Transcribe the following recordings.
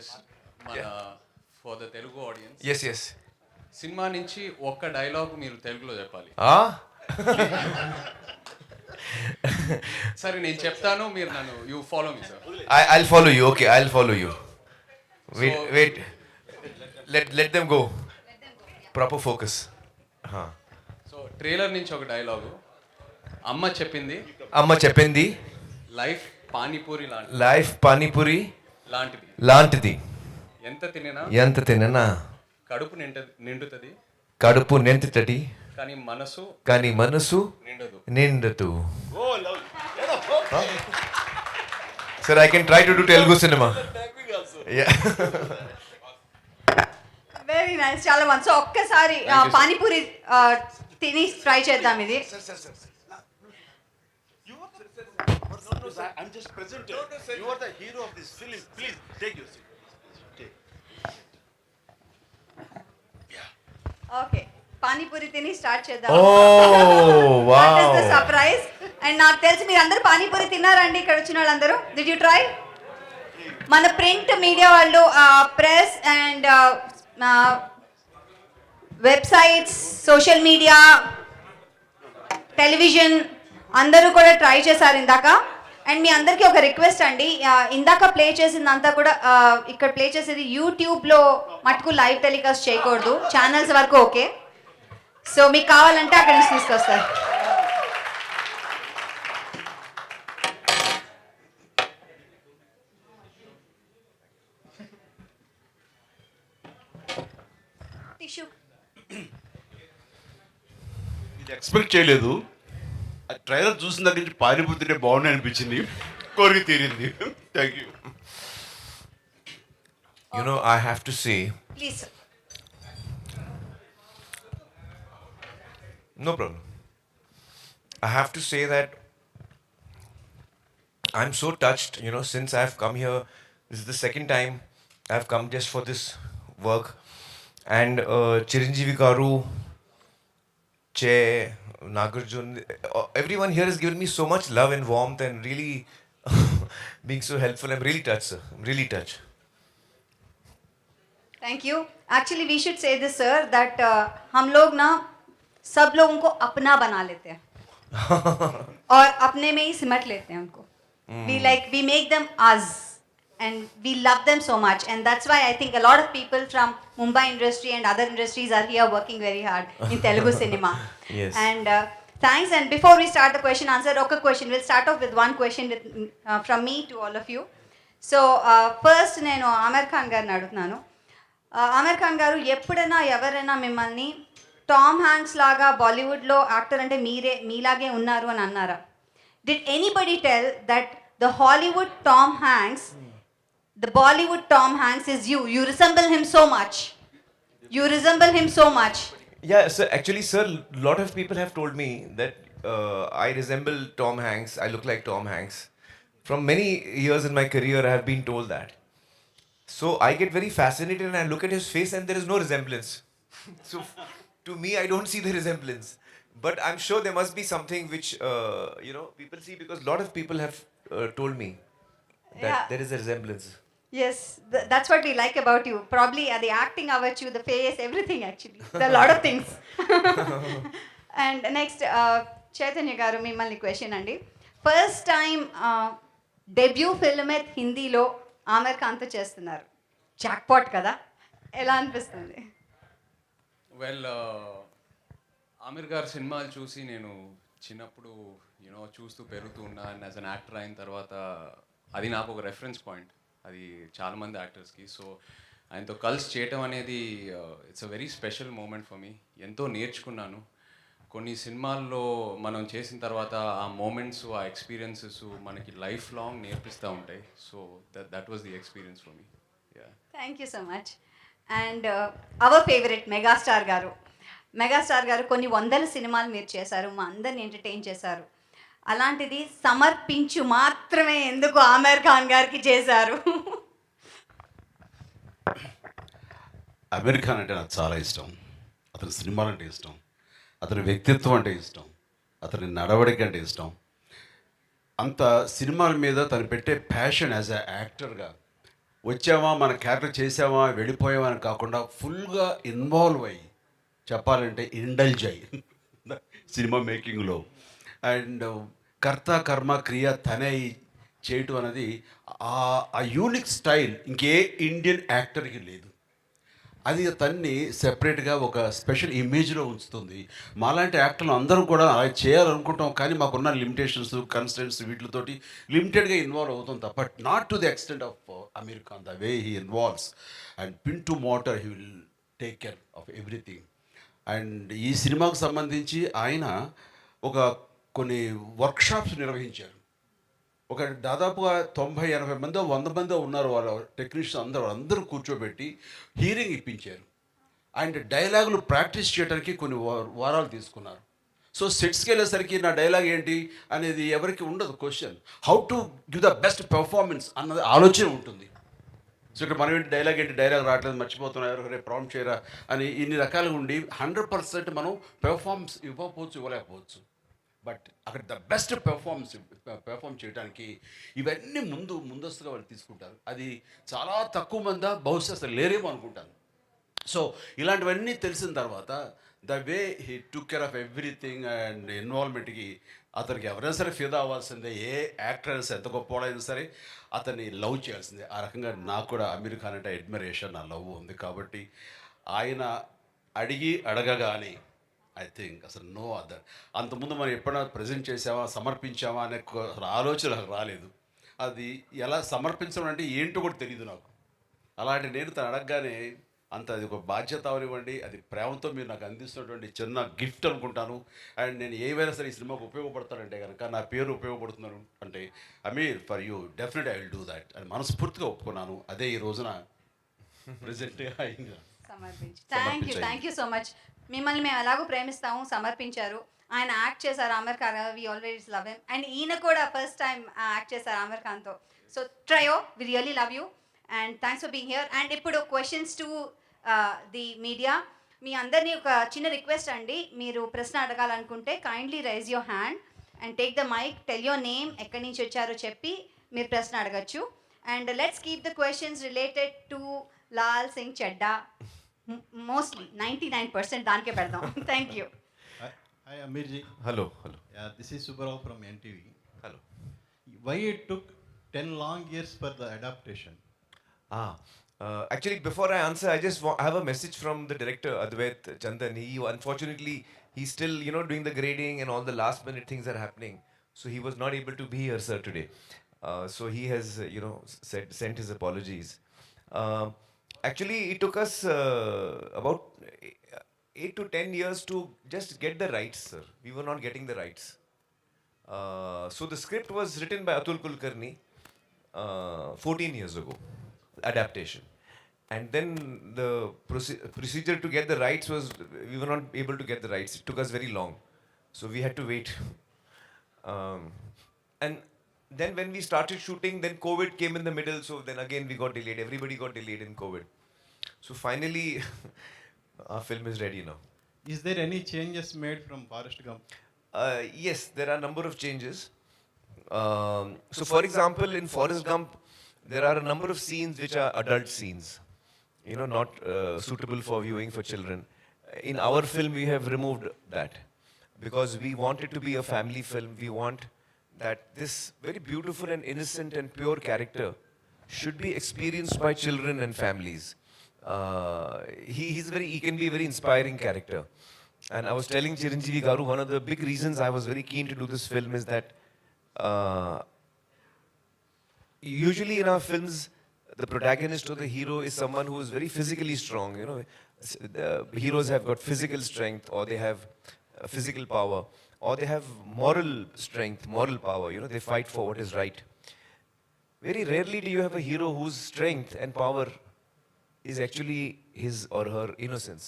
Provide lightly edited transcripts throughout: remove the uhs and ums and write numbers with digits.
Just మన for the Telugu audience. Yes cinema నుంచి ఒక్క డైలాగ్ మీరు తెలుగులో చెప్పాలి. సరే నేను చెప్తాను, మీరు నన్ను you follow me sir. I'll follow you. Okay, I'll follow you. Wait. Let them go. Proper focus. So trailer నుంచి ఒక డైలాగు. అమ్మ చెప్పింది లైఫ్ పానీపూరి లాంటిది. ఎంత తిననా కడుపు నిండుతుంది కానీ మనసు నిండదు. Sir, I can try to do Telugu cinema. Yeah. Very nice, చాలా మంచి. సో ఒక్కసారి పానీపూరి తిని ట్రై చేద్దాం ఇది. I'm just presented. You are the hero of this film. Please take your seat. Okay, panipuri తిని స్టార్ట్ చేద్దాం. Oh, wow. That is the surprise. And నాకు తెలిసి మీరు అందరూ పానీపూరి తిన్నారండి ఇక్కడ వచ్చిన వాళ్ళందరూ. Did you try? మన ప్రింట్ మీడియా వాళ్ళు, press and websites, social media, television అందరూ కూడా ట్రై చేశారు ఇందాక. అండ్ మీ అందరికీ ఒక రిక్వెస్ట్ అండి, ఇందాక ప్లే చేసిందంతా కూడా ఇక్కడ ప్లే చేసేది యూట్యూబ్లో మటుకు లైవ్ టెలికాస్ట్ చేయకూడదు, ఛానల్స్ వరకు ఓకే. సో మీకు కావాలంటే అక్కడి నుంచి తీసుకొస్తారు. టిష్యూ ఇది ఎక్స్పెక్ట్ చేయలేదు. ఆ ట్రైలర్ చూసిన దగ్గర నుంచి పానీపూరి తింటే బాగుంది అనిపించింది, కోరిక తీరింది. Thank you. You know, I have to say. Please. No problem. I have to say that I'm so touched, you know, since I've come here. This is the second time I've come just for this work. And Chiranjeevi Garu, Che, Nagarjun, everyone here has given me so much love and warmth and really being so helpful. I'm really touched, sir. I'm really touched. Thank you. Actually we should say this sir that हम लोग ना सब लोगों को अपना बना लेते हैं और अपने में ही सिमट लेते हैं उनको. We make them us and we love them so much, and that's why I think a lot of people from Mumbai industry and other industries are here working very hard in Telugu cinema. Yes. And thanks. And before we start the question answer, okay, question, we'll start off with one question with from me to all of you. So first నేను ఆమీర్ ఖాన్ గారిని అడుగుతున్నాను. ఆమీర్ ఖాన్ గారు, ఎప్పుడైనా ఎవరైనా మిమ్మల్ని Tom Hanks లాగా బాలీవుడ్లో actor అంటే మీలాగే ఉన్నారు అని అన్నారా? Did anybody tell that the Hollywood Tom Hanks, the Bollywood Tom Hanks is you? You resemble him so much. Yeah, sir. Actually, sir, a lot of people have told me that I resemble Tom Hanks. I look like Tom Hanks. From many years in my career, I have been told that. So I get very fascinated and I look at his face and there is no resemblance. So to me, I don't see the resemblance. But I'm sure there must be something which, you know, people see, because a lot of people have told me that there is a resemblance. Yes, that's what we like about you. Probably the acting about you, the face, everything actually. There are a lot of things. And next, Chaitanya garu, mimmalni question andi. First time debut film at Hindi lo Aamir Khan tho chestunnaru. Jackpot kada? Ela anpistundi? Well, Aamir గారి సినిమాలు చూసి నేను చిన్నప్పుడు చూస్తూ పెరుగుతూ ఉన్నా. And as an actor అయిన తర్వాత అది నాకు ఒక రెఫరెన్స్ పాయింట్, అది చాలామంది యాక్టర్స్కి. సో ఆయనతో కలిసి చేయటం అనేది it's a very special moment for me. ఎంతో నేర్చుకున్నాను. కొన్ని సినిమాల్లో మనం చేసిన తర్వాత ఆ మూమెంట్స్, ఆ ఎక్స్పీరియన్సెస్ మనకి లైఫ్ లాంగ్ నేర్పిస్తూ ఉంటాయి. So that was the experience for me. Thank you so much. And our favourite megastar గారు కొన్ని వందల సినిమాలు మీరు చేశారు, మా అందరిని ఎంటర్టైన్ చేశారు. అలాంటిది సమర్పించు మాత్రమే ఎందుకు ఆమీర్ ఖాన్ గారికి చేశారు? ఆమీర్ ఖాన్ అంటే నాకు చాలా ఇష్టం. అతని సినిమాలు అంటే ఇష్టం, అతని వ్యక్తిత్వం అంటే ఇష్టం, అతని నడవడిక అంటే ఇష్టం. అంత సినిమాల మీద తను పెట్టే ప్యాషన్ యాజ్ ఎ యాక్టర్గా వచ్చామా మన క్యారెక్టర్ చేసామా వెళ్ళిపోయామా అని కాకుండా ఫుల్గా ఇన్వాల్వ్ అయ్యి చెప్పాలంటే ఇండల్జ్ అయ్యి సినిమా మేకింగ్లో అండ్ కర్త కర్మ క్రియ తనై చేయటం అనేది ఆ యూనిక్ స్టైల్ ఇంకే ఇండియన్ యాక్టర్కి లేదు. అది తన్ని సెపరేట్గా ఒక స్పెషల్ ఇమేజ్లో ఉంచుతుంది. మాలాంటి యాక్టర్లు అందరం కూడా అలా చేయాలనుకుంటాం, కానీ మాకున్న లిమిటేషన్స్ కన్స్టెంట్స్ వీటితోటి లిమిటెడ్గా ఇన్వాల్వ్ అవుతాం తప్ప not to the extent of Aamir Khan the way he involves and pin to motor he will take care of everything. And ఈ సినిమాకు సంబంధించి ఆయన ఒక కొన్ని వర్క్షాప్స్ నిర్వహించారు. ఒక దాదాపుగా 90-80 మందో 100 మందో ఉన్నారు వాళ్ళ టెక్నీషియన్స్ అందరూ కూర్చోబెట్టి హీరింగ్ ఇప్పించారు. అండ్ డైలాగులు ప్రాక్టీస్ చేయడానికి కొన్ని వారాలు తీసుకున్నారు. సో సెట్స్కి వెళ్ళేసరికి నా డైలాగ్ ఏంటి అనేది ఎవరికి ఉండదు question. How to give the best performance అన్నది ఆలోచన ఉంటుంది. సో ఇక్కడ మనం ఏంటి డైలాగ్ రావట్లేదు, మర్చిపోతున్నారు, రేపు ప్రాంప్ట్ చేయరా అని ఇన్ని రకాలుగా ఉండి 100% మనం పెర్ఫార్మెన్స్ ఇవ్వలేకపోవచ్చు. బట్ అక్కడ ద బెస్ట్ పెర్ఫామ్ చేయడానికి ఇవన్నీ ముందస్తుగా వాళ్ళు తీసుకుంటారు. అది చాలా తక్కువ మంది బహుశా అసలు లేరేమో అనుకుంటాను. సో ఇలాంటివన్నీ తెలిసిన తర్వాత the way he took care of everything and ఇన్వాల్వ్మెంట్కి అతనికి ఎవరైనా సరే ఫిదా అవ్వాల్సిందే. ఏ యాక్టర్ అయినా సరే, ఎంత గొప్పవాడైనా సరే అతన్ని లవ్ చేయాల్సిందే. ఆ రకంగా నాకు కూడా అమీర్ ఖాన్ అంటే అడ్మిరేషన్, నా లవ్ ఉంది. కాబట్టి ఆయన అడగగానే ఐ థింక్ అసలు నో అదర్. అంతకుముందు మనం ఎప్పుడైనా ప్రజెంట్ చేసామా, సమర్పించామా అనే ఆలోచన నాకు రాలేదు. అది ఎలా సమర్పించడం అంటే ఏంటో కూడా తెలియదు నాకు. అలాంటి నేను తను అడగగానే అంత అది ఒక బాధ్యత అవనివ్వండి, అది ప్రేమతో మీరు నాకు అందిస్తున్నటువంటి చిన్న గిఫ్ట్ అనుకుంటాను. అండ్ నేను ఏవైనా సరే ఈ సినిమాకు ఉపయోగపడతానంటే కనుక, నా పేరు ఉపయోగపడుతున్నాను అంటే Aamir for you definite I will do that అని మనస్ఫూర్తిగా ఒప్పుకున్నాను. అదే ఈ రోజున ప్రెజెంట్గా ఇంకా థ్యాంక్ యూ సో మచ్. మిమ్మల్ని మేము ఎలాగో ప్రేమిస్తాము, సమర్పించారు. ఆయన యాక్ట్ చేశారు Aamir Khan, we always love him. And ఈయన కూడా ఫస్ట్ టైం యాక్ట్ చేశారు ఆమిర్ ఖాన్తో. So trio, we really love you and thanks for being here. And ఇప్పుడు క్వశ్చన్స్ టు ది మీడియా. మీ అందరినీ ఒక చిన్న రిక్వెస్ట్ అండి, మీరు ప్రశ్న అడగాలనుకుంటే kindly raise your hand and take the mic, tell your name, ఎక్కడి నుంచి వచ్చారో చెప్పి మీరు ప్రశ్న అడగచ్చు. And let's keep the questions related to Lal Singh Chadha. Mostly 99% దానికే పెడదాం. Thank you. Hi Aamir ji. Hello. Yeah, this is Subbarao from NTV. Hello. Why it took 10 long years for the adaptation? Actually, before I answer, I have a message from the director, Advait Chandan. Unfortunately, he's still, doing the grading and all the last minute things are happening. So he was not able to be here, sir, today. So he has, sent his apologies. Actually, it took us about 8 to 10 years to just get the rights, sir. We were not getting the rights. So the script was written by Atul Kulkarni 14 years ago, adaptation. And then the procedure to get the rights was, we were not able to get the rights. It took us very long. So we had to wait. And then when we started shooting, then COVID came in the middle. So then again we got delayed. Everybody got delayed in COVID. So finally, our film is ready now. Is there any changes made from Forrest Gump? Yes, there are a number of changes. So for example, in Forrest Gump, there are a number of scenes which are adult scenes, not suitable for viewing for children. In our film, we have removed that because we want it to be a family film. We want that this very beautiful and innocent and pure character should be experienced by children and families. He can be a very inspiring character. And I was telling Chiranjeevi Garu, one of the big reasons I was very keen to do this film is that usually in our films, the protagonist or the hero is someone who is very physically strong. The heroes have got physical strength, or they have physical power, or they have moral strength, moral power. They fight for what is right. Very rarely do you have a hero whose strength and power is actually his or her innocence.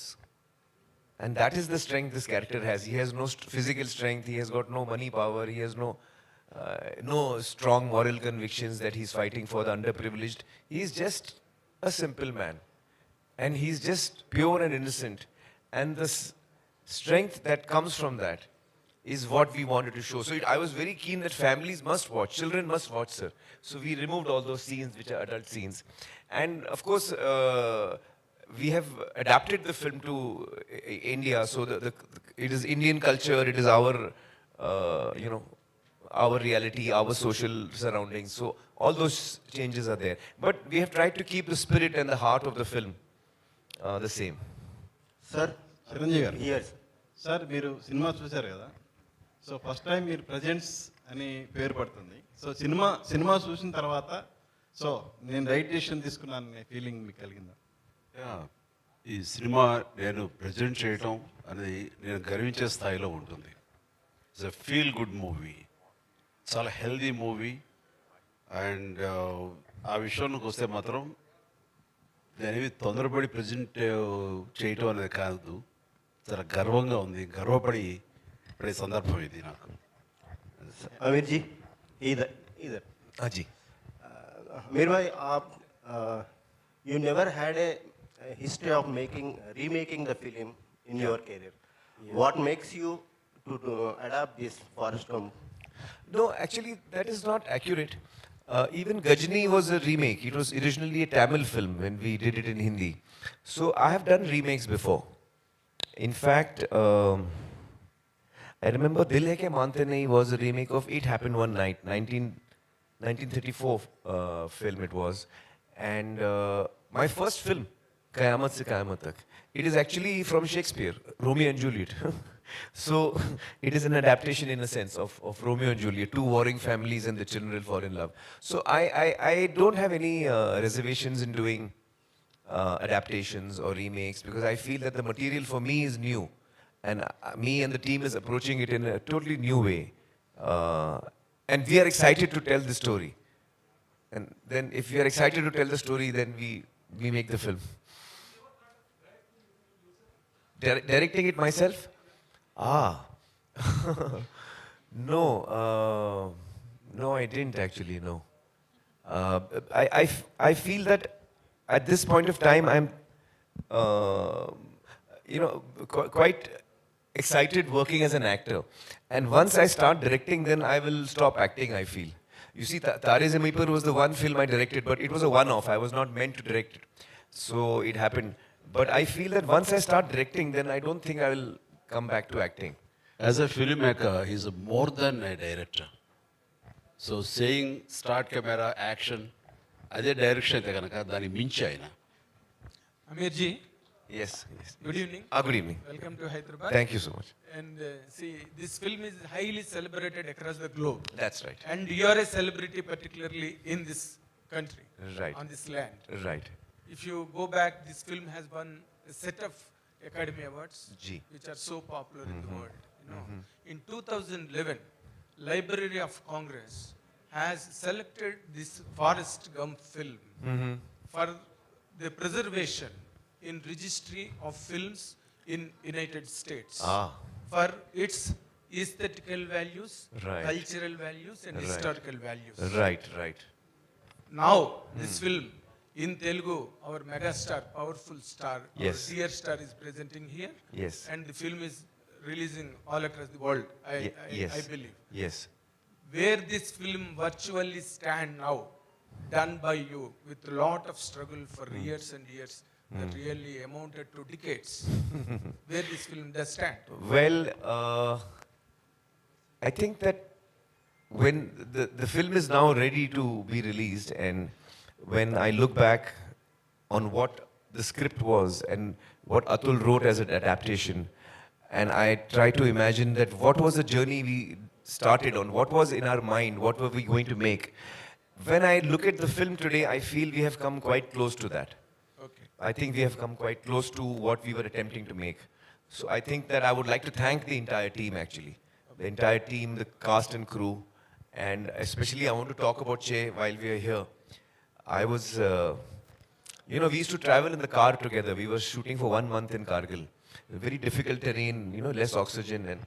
And that is the strength this character has. He has no physical strength, he has got no money power, he has no strong moral convictions that he's fighting for the underprivileged. He's just a simple man. And he's just pure and innocent. And the strength that comes from that is what we wanted to show. So I was very keen that families must watch, children must watch, sir. So we removed all those scenes which are adult scenes. And of course, we have adapted the film to India. So it is Indian culture, it is our, our reality, our social surroundings. So all those changes are there. But we have tried to keep the spirit and the heart of the film the same. Sir Chiranjeevi గారు Yes. Sir మీరు cinema చూశారు కదా, so first time మీరు presents అని పేరు పడుతుంది. So cinema చూసిన తర్వాత సో నేను రైట్ డెసిషన్ తీసుకున్నాను అనే ఫీలింగ్ మీకు కలిగిందా? ఈ సినిమా నేను ప్రజెంట్ చేయటం అనేది నేను గర్వించే స్థాయిలో ఉంటుంది. It's a feel good movie, చాలా హెల్దీ మూవీ. అండ్ ఆ విషయానికి వస్తే మాత్రం దానివి తొందరపడి ప్రజెంట్ చేయటం అనేది కాదు, చాలా గర్వంగా ఉంది, గర్వపడి పడే సందర్భం ఇది నాకు. आमिर जी, इधर इधर हाँ जी. आमिर भाई, आप you never had a history of remaking the film in your career. What makes you to adapt this Forrest Gump? No, actually, that is not accurate. Even Gajini was a remake. It was originally a Tamil film when we did it in Hindi. So I have done remakes before. In fact, I remember Dil Hai Ke Mante Nahi was a remake of It Happened One Night, 1934 film it was. And my first film, Qayamat Se Qayamat Tak, it is actually from Shakespeare, Romeo and Juliet. So it is an adaptation in a sense of Romeo and Juliet, two warring families and the children fall in love. So I don't have any reservations in doing adaptations or remakes, because I feel that the material for me is new, and me and the team is approaching it in a totally new way, and we are excited to tell the story. And then if we are excited to tell the story, then we make the film. Directing it myself? No, no, I didn't actually, no. I feel that at this point of time, I'm, quite excited working as an actor. And once I start directing, then I will stop acting, I feel. You see, Tare Zameen Par was the one film I directed, but it was a one-off. I was not meant to direct it. So it happened. But I feel that once I start directing, then I don't think I will come back to acting. As a filmmaker, he's more than a director. So saying start camera, action, అదే direction అయితే కనుక దాన్ని మించి ఆయన. Aamir ji, Yes. good evening. Good evening. Welcome to Hyderabad. Thank you so much. And see, this film is highly celebrated across the globe. That's right. And you are a celebrity, particularly in this country, Right. on this land. Right. If you go back, this film has won a set of Academy Awards, Ji. which are so popular in the world. In 2011, Library of Congress has selected this Forrest Gump film for the preservation in registry of films in United States for its aesthetical values, Right. cultural values, and Right. historical values. Right. Right. Now, this film in Telugu, our megastar, powerful star, Yes. our dear star is presenting here. Yes. And the film is releasing all across the world, Yes. I believe. Yes. Where this film virtually stand now, done by you with a lot of struggle for years and years, that really amounted to decades. Where this film does stand. Well, I think that when the film is now ready to be released, and when I look back on what the script was and what Atul wrote as an adaptation, and I try to imagine that what was the journey we started on, what was in our mind, what were we going to make. When I look at the film today, I feel we have come quite close to that. Okay. I think we have come quite close to what we were attempting to make. So I think that I would like to thank the entire team actually. The entire team, the cast and crew, and especially I want to talk about Che while we are here. I was, we used to travel in the car together. We were shooting for 1 month in Kargil. Very difficult terrain, less oxygen,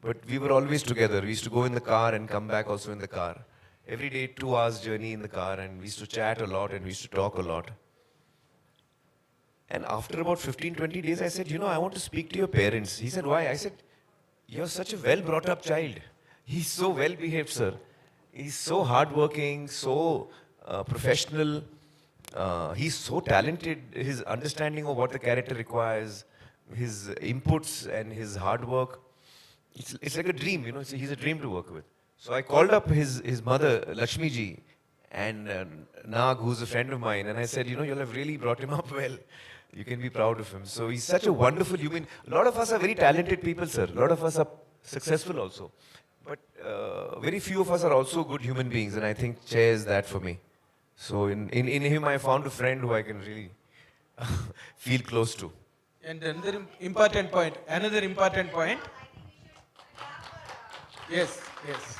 but we were always together. We used to go in the car and come back also in the car. Every day, 2 hours journey in the car, and we used to chat a lot and we used to talk a lot. And after about 15, 20 days, I said, I want to speak to your parents. He said, why? I said, you're such a well brought up child. He's so well behaved, sir. He's so hardworking, so professional. He's so talented. His understanding of what the character requires, his inputs, and his hard work. It's like a dream, you know. He's a dream to work with. So I called up his mother, Lakshmi ji, and Nag, who's a friend of mine, and I said, you know, you'll have really brought him up well. You can be proud of him. So he's such a wonderful human. A lot of us are very talented people, sir. A lot of us are successful also. But very few of us are also good human beings, and I think Che is that for me. So in him, I found a friend who I can really feel close to. And another important point. Yes, yes.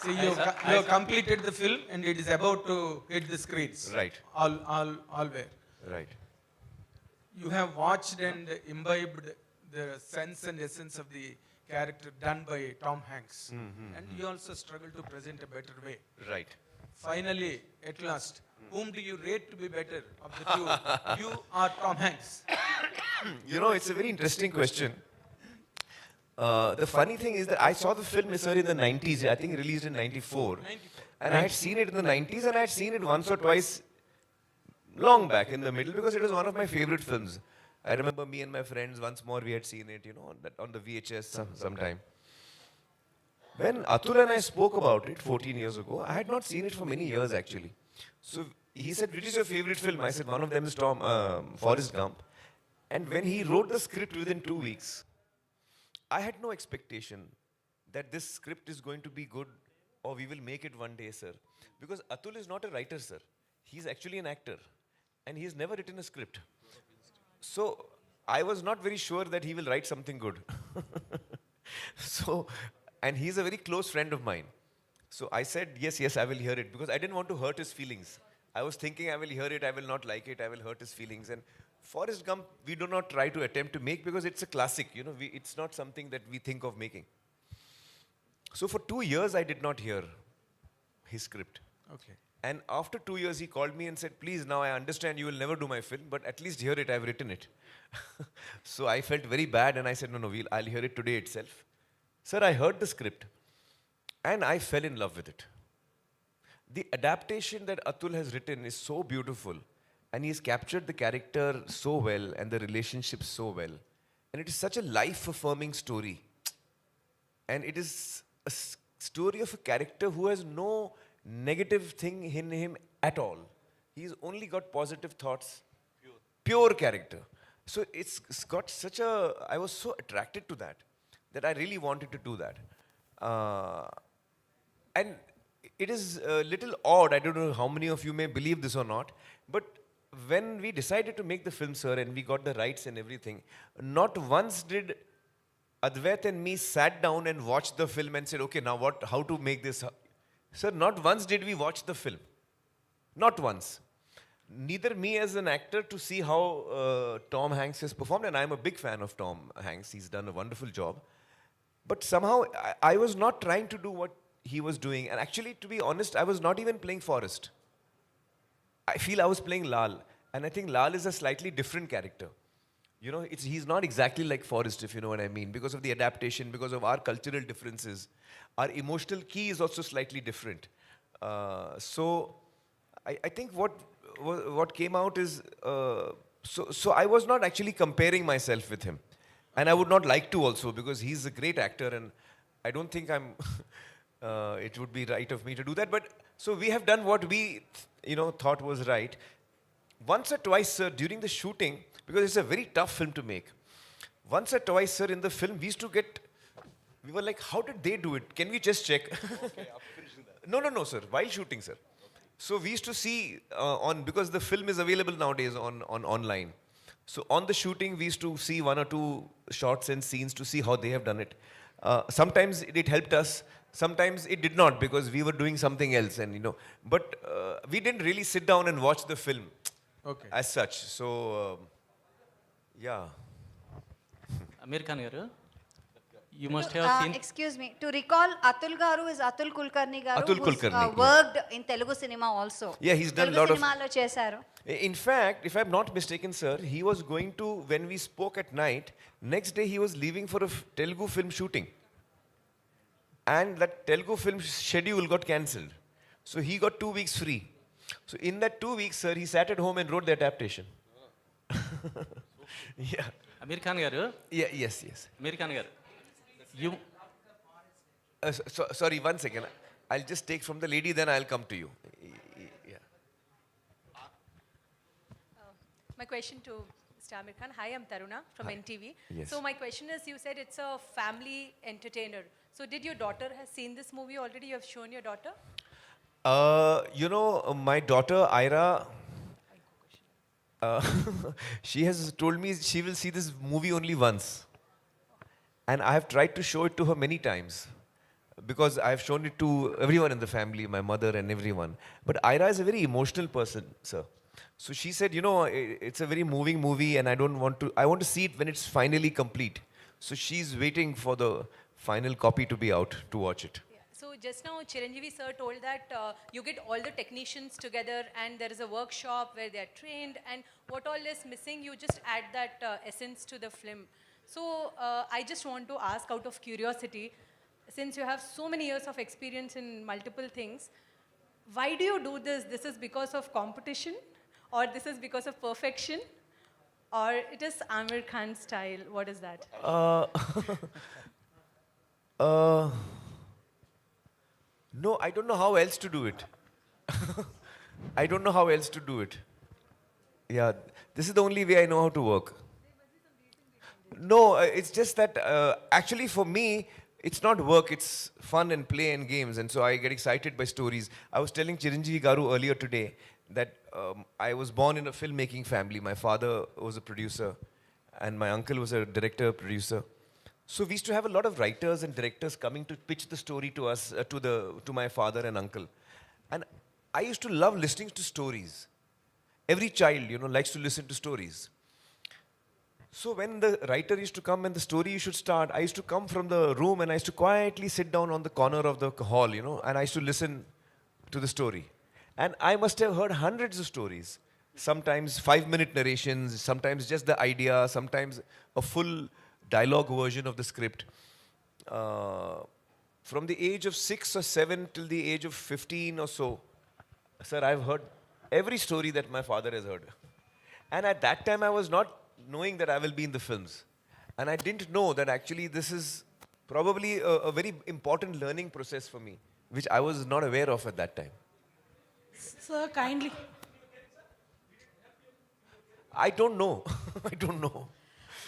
See, you have completed the film and it is about to hit the screens. Right. All where. Right. You have watched and imbibed the sense and essence of the character done by Tom Hanks. And you also struggle to present a better way. Right. Finally, at last, whom do you rate to be better of the two? You or Tom Hanks? You know, it's a very interesting question. The funny thing is that I saw the film, sir, in the 90s. I think released in 94. And I had seen it in the 90s, and I had seen it once or twice long back in the middle because it was one of my favorite films. I remember me and my friends, once more we had seen it, you know, on the VHS sometime. When Atul and I spoke about it 14 years ago, I had not seen it for many years actually. So he said, which is your favorite film? I said, one of them is Forrest Gump. And when he wrote the script within 2 weeks, I had no expectation that this script is going to be good or we will make it one day, sir. Because Atul is not a writer, sir. He's actually an actor. And he has never written a script. So I was not very sure that he will write something good. And he's a very close friend of mine. So I said, yes, I will hear it. Because I didn't want to hurt his feelings. I was thinking I will hear it, I will not like it, I will hurt his feelings. And Forrest Gump, we do not try to attempt to make because it's a classic, you know, it's not something that we think of making. So for 2 years, I did not hear his script. Okay. And after 2 years, he called me and said, please, now I understand you will never do my film, but at least hear it, I've written it. So I felt very bad and I said, no, I'll hear it today itself. Sir, I heard the script and I fell in love with it. The adaptation that Atul has written is so beautiful. And he's captured the character so well and the relationship so well. And it is such a life-affirming story. And it is a story of a character who has no negative thing in him at all. He's only got positive thoughts. Pure character. So it's got such a... I was so attracted to that I really wanted to do that. And it is a little odd. I don't know how many of you may believe this or not. But when we decided to make the film, sir, and we got the rights and everything, not once did Advait and me sat down and watched the film and said, okay, now how to make this? Sir, not once did we watch the film. Not once. Neither me as an actor to see how Tom Hanks has performed, and I'm a big fan of Tom Hanks. He's done a wonderful job. But somehow, I was not trying to do what he was doing. And actually, to be honest, I was not even playing Forrest. I feel I was playing Laal. And I think Laal is a slightly different character. You know, he's not exactly like Forrest, if you know what I mean, because of the adaptation, because of our cultural differences. Our emotional key is also slightly different. So I think what came out is, so I was not actually comparing myself with him. And I would not like to also, because he's a great actor and I don't think it would be right of me to do that. But so we have done what we, thought was right. Once or twice, sir, during the shooting, because it's a very tough film to make. Once or twice, sir, in the film, we were like, how did they do it? Can we just check? Okay, after finishing that. No, sir, while shooting, sir. So we used to see because the film is available nowadays on online. So on the shooting, we used to see 1 or 2 shots and scenes to see how they have done it. Sometimes it helped us. Sometimes it did not, because we were doing something else, and But we didn't really sit down and watch the film. Okay. As such. So, yeah. Aamir Khan garu, You must have seen. Excuse me. To recall, Atul Garu is Atul Kulkarni Garu, Atul who's Kulkarni, yeah. worked in Telugu cinema also. Yeah, he's done a Telugu lot of. cinema lo chesaru. In fact, if I'm not mistaken, sir, he was going to, when we spoke at night, next day he was leaving for a Telugu film shooting. And that Telugu film schedule got cancelled. So he got 2 weeks free. So in that 2 weeks, sir, he sat at home and wrote the adaptation. Yeah. Aamir Khan garu. Yeah, yes, yes. Aamir Khan garu. You. Sorry, one second. I'll just take from the lady, then I'll come to you. Yeah. My question to Mr. Aamir Khan. Hi, I'm Taruna from NTV. Yes. So my question is, you said it's a family entertainer. So did your daughter has seen this movie already? You have shown your daughter? My daughter Ira, she has told me she will see this movie only once. And I have tried to show it to her many times. Because I have shown it to everyone in the family, my mother and everyone. But Ira is a very emotional person, sir. So she said, it's a very moving movie and I want to see it when it's finally complete. So she's waiting for the final copy to be out to watch it. Yeah. So just now Chiranjeevi sir told that you get all the technicians together and there is a workshop where they are trained, and what all is missing, you just add that essence to the film. So I just want to ask out of curiosity, since you have so many years of experience in multiple things, why do you do this? This is because of competition, or this is because of perfection, or it is Aamir Khan style? What is that? No, I don't know how else to do it. I don't know how else to do it. Yeah, this is the only way I know how to work. No, it's just that actually for me, it's not work, it's fun and play and games. And so I get excited by stories. I was telling Chiranjeevi Garu earlier today that I was born in a filmmaking family. My father was a producer and my uncle was a director, producer. So we used to have a lot of writers and directors coming to pitch the story to us, to my father and uncle. And I used to love listening to stories. Every child, likes to listen to stories. So when the writer used to come and the story should start, I used to come from the room and I used to quietly sit down on the corner of the hall, and I used to listen to the story. And I must have heard hundreds of stories. Sometimes 5-minute narrations, sometimes just the idea, sometimes a full dialogue version of the script. From the age of 6 or 7 till the age of 15 or so, sir, I've heard every story that my father has heard. And at that time, I was not knowing that I will be in the films. And I didn't know that actually this is probably a very important learning process for me, which I was not aware of at that time. Sir, kindly. I don't know. I don't know.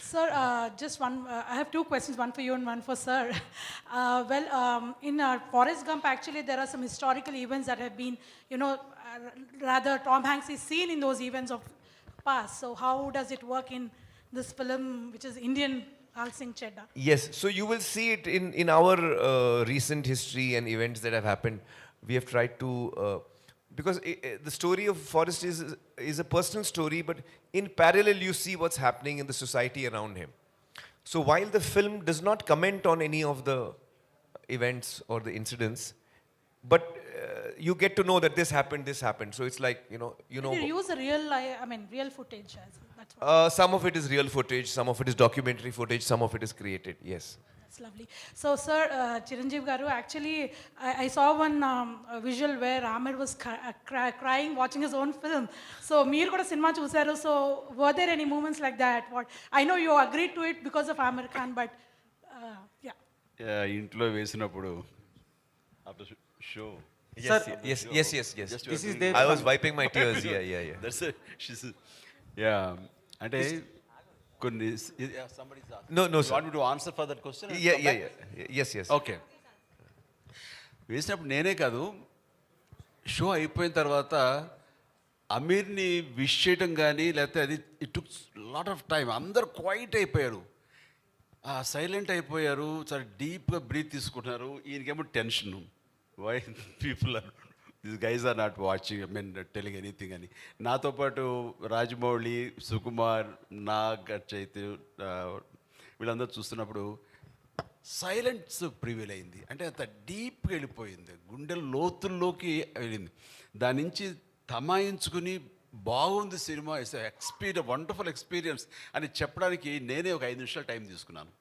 Sir, just one, I have two questions, one for you and one for sir. In Forrest Gump, actually, there are some historical events that have been, rather Tom Hanks is seen in those events of past. So how does it work in this film, which is Indian Laal Singh Chaddha? Yes, so you will see it in our recent history and events that have happened. We have tried to, because the story of Forrest is a personal story, but in parallel you see what's happening in the society around him. So while the film does not comment on any of the events or the incidents, but you get to know that this happened. So it's like, Did you use a real footage? That's what. Some of it is real footage, some of it is documentary footage, some of it is created, yes. That's lovely. So, sir, Chiranjeevi Garu, actually, I saw one visual where Aamir was crying watching his own film. So, meer kuda cinema chusaru. So, were there any moments like that? I know you agreed to it because of Aamir Khan, but yeah. ఇంట్లో వేసినప్పుడు after show. Yes. This is I was wiping my tears. Yeah. That's it. Yeah. అంటే కొన్ని somebody's asking. No, You sir. want me to answer for that question? and Yeah. come back? Yes. Okay వేసినప్పుడు నేనే కాదు, show అయిపోయిన తర్వాత అమీర్ని wish చేయటం కానీ లేకపోతే అది it took lot of time. అందరు క్వైట్ అయిపోయారు, సైలెంట్ అయిపోయారు, చాలా డీప్గా బ్రీత్ తీసుకుంటున్నారు. ఈయనకేమో tension, why people are this guys are not watching telling anything అని. నాతో పాటు రాజమౌళి, సుకుమార్, నాగ చైతన్య వీళ్ళందరూ చూస్తున్నప్పుడు సైలెన్స్ ప్రివీల్ అయింది. అంటే అంత డీప్గా వెళ్ళిపోయింది, గుండెల లోతుల్లోకి వెళ్ళింది. దాని నుంచి తమాయించుకుని బాగుంది సినిమా, ఇట్స్ వండర్ఫుల్ ఎక్స్పీరియన్స్ అని చెప్పడానికి నేనే ఒక 5 నిమిషాలు టైం తీసుకున్నాను.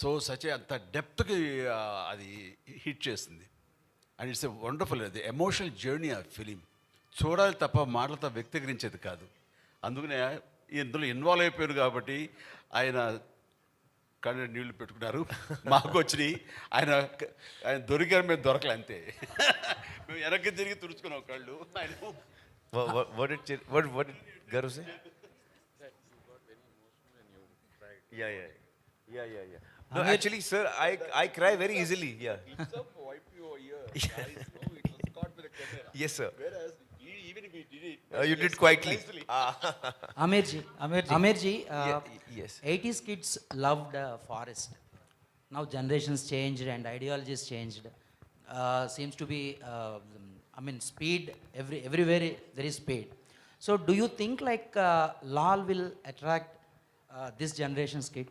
సో అంత డెప్త్కి అది హిట్ చేసింది. అండ్ ఇట్స్ ఎ వండర్ఫుల్, అది ఎమోషనల్ జర్నీ ఆ ఫిలిం. చూడాలి తప్ప మాటలతో వ్యక్తీకరించేది కాదు. అందుకనే ఇందులో ఇన్వాల్వ్ అయిపోయారు కాబట్టి ఆయన కళ్ళు నీళ్లు పెట్టుకున్నారు, మాకు వచ్చినాయి. ఆయన దొరికారు, మేము దొరకలే అంతే. మేము వెనక్కి తిరిగి తుడుచుకున్నాం కళ్ళు. ఆయన What did Garu say? Yeah. No, actually, sir, I cry very easily. Yeah. Yes, sir. Even if he did it, You did quietly. Amirji, Yes. 80s kids loved forest. Now generations changed and ideologies changed. Seems to be, speed, everywhere there is speed. So do you think like Laal will attract this generation's kid?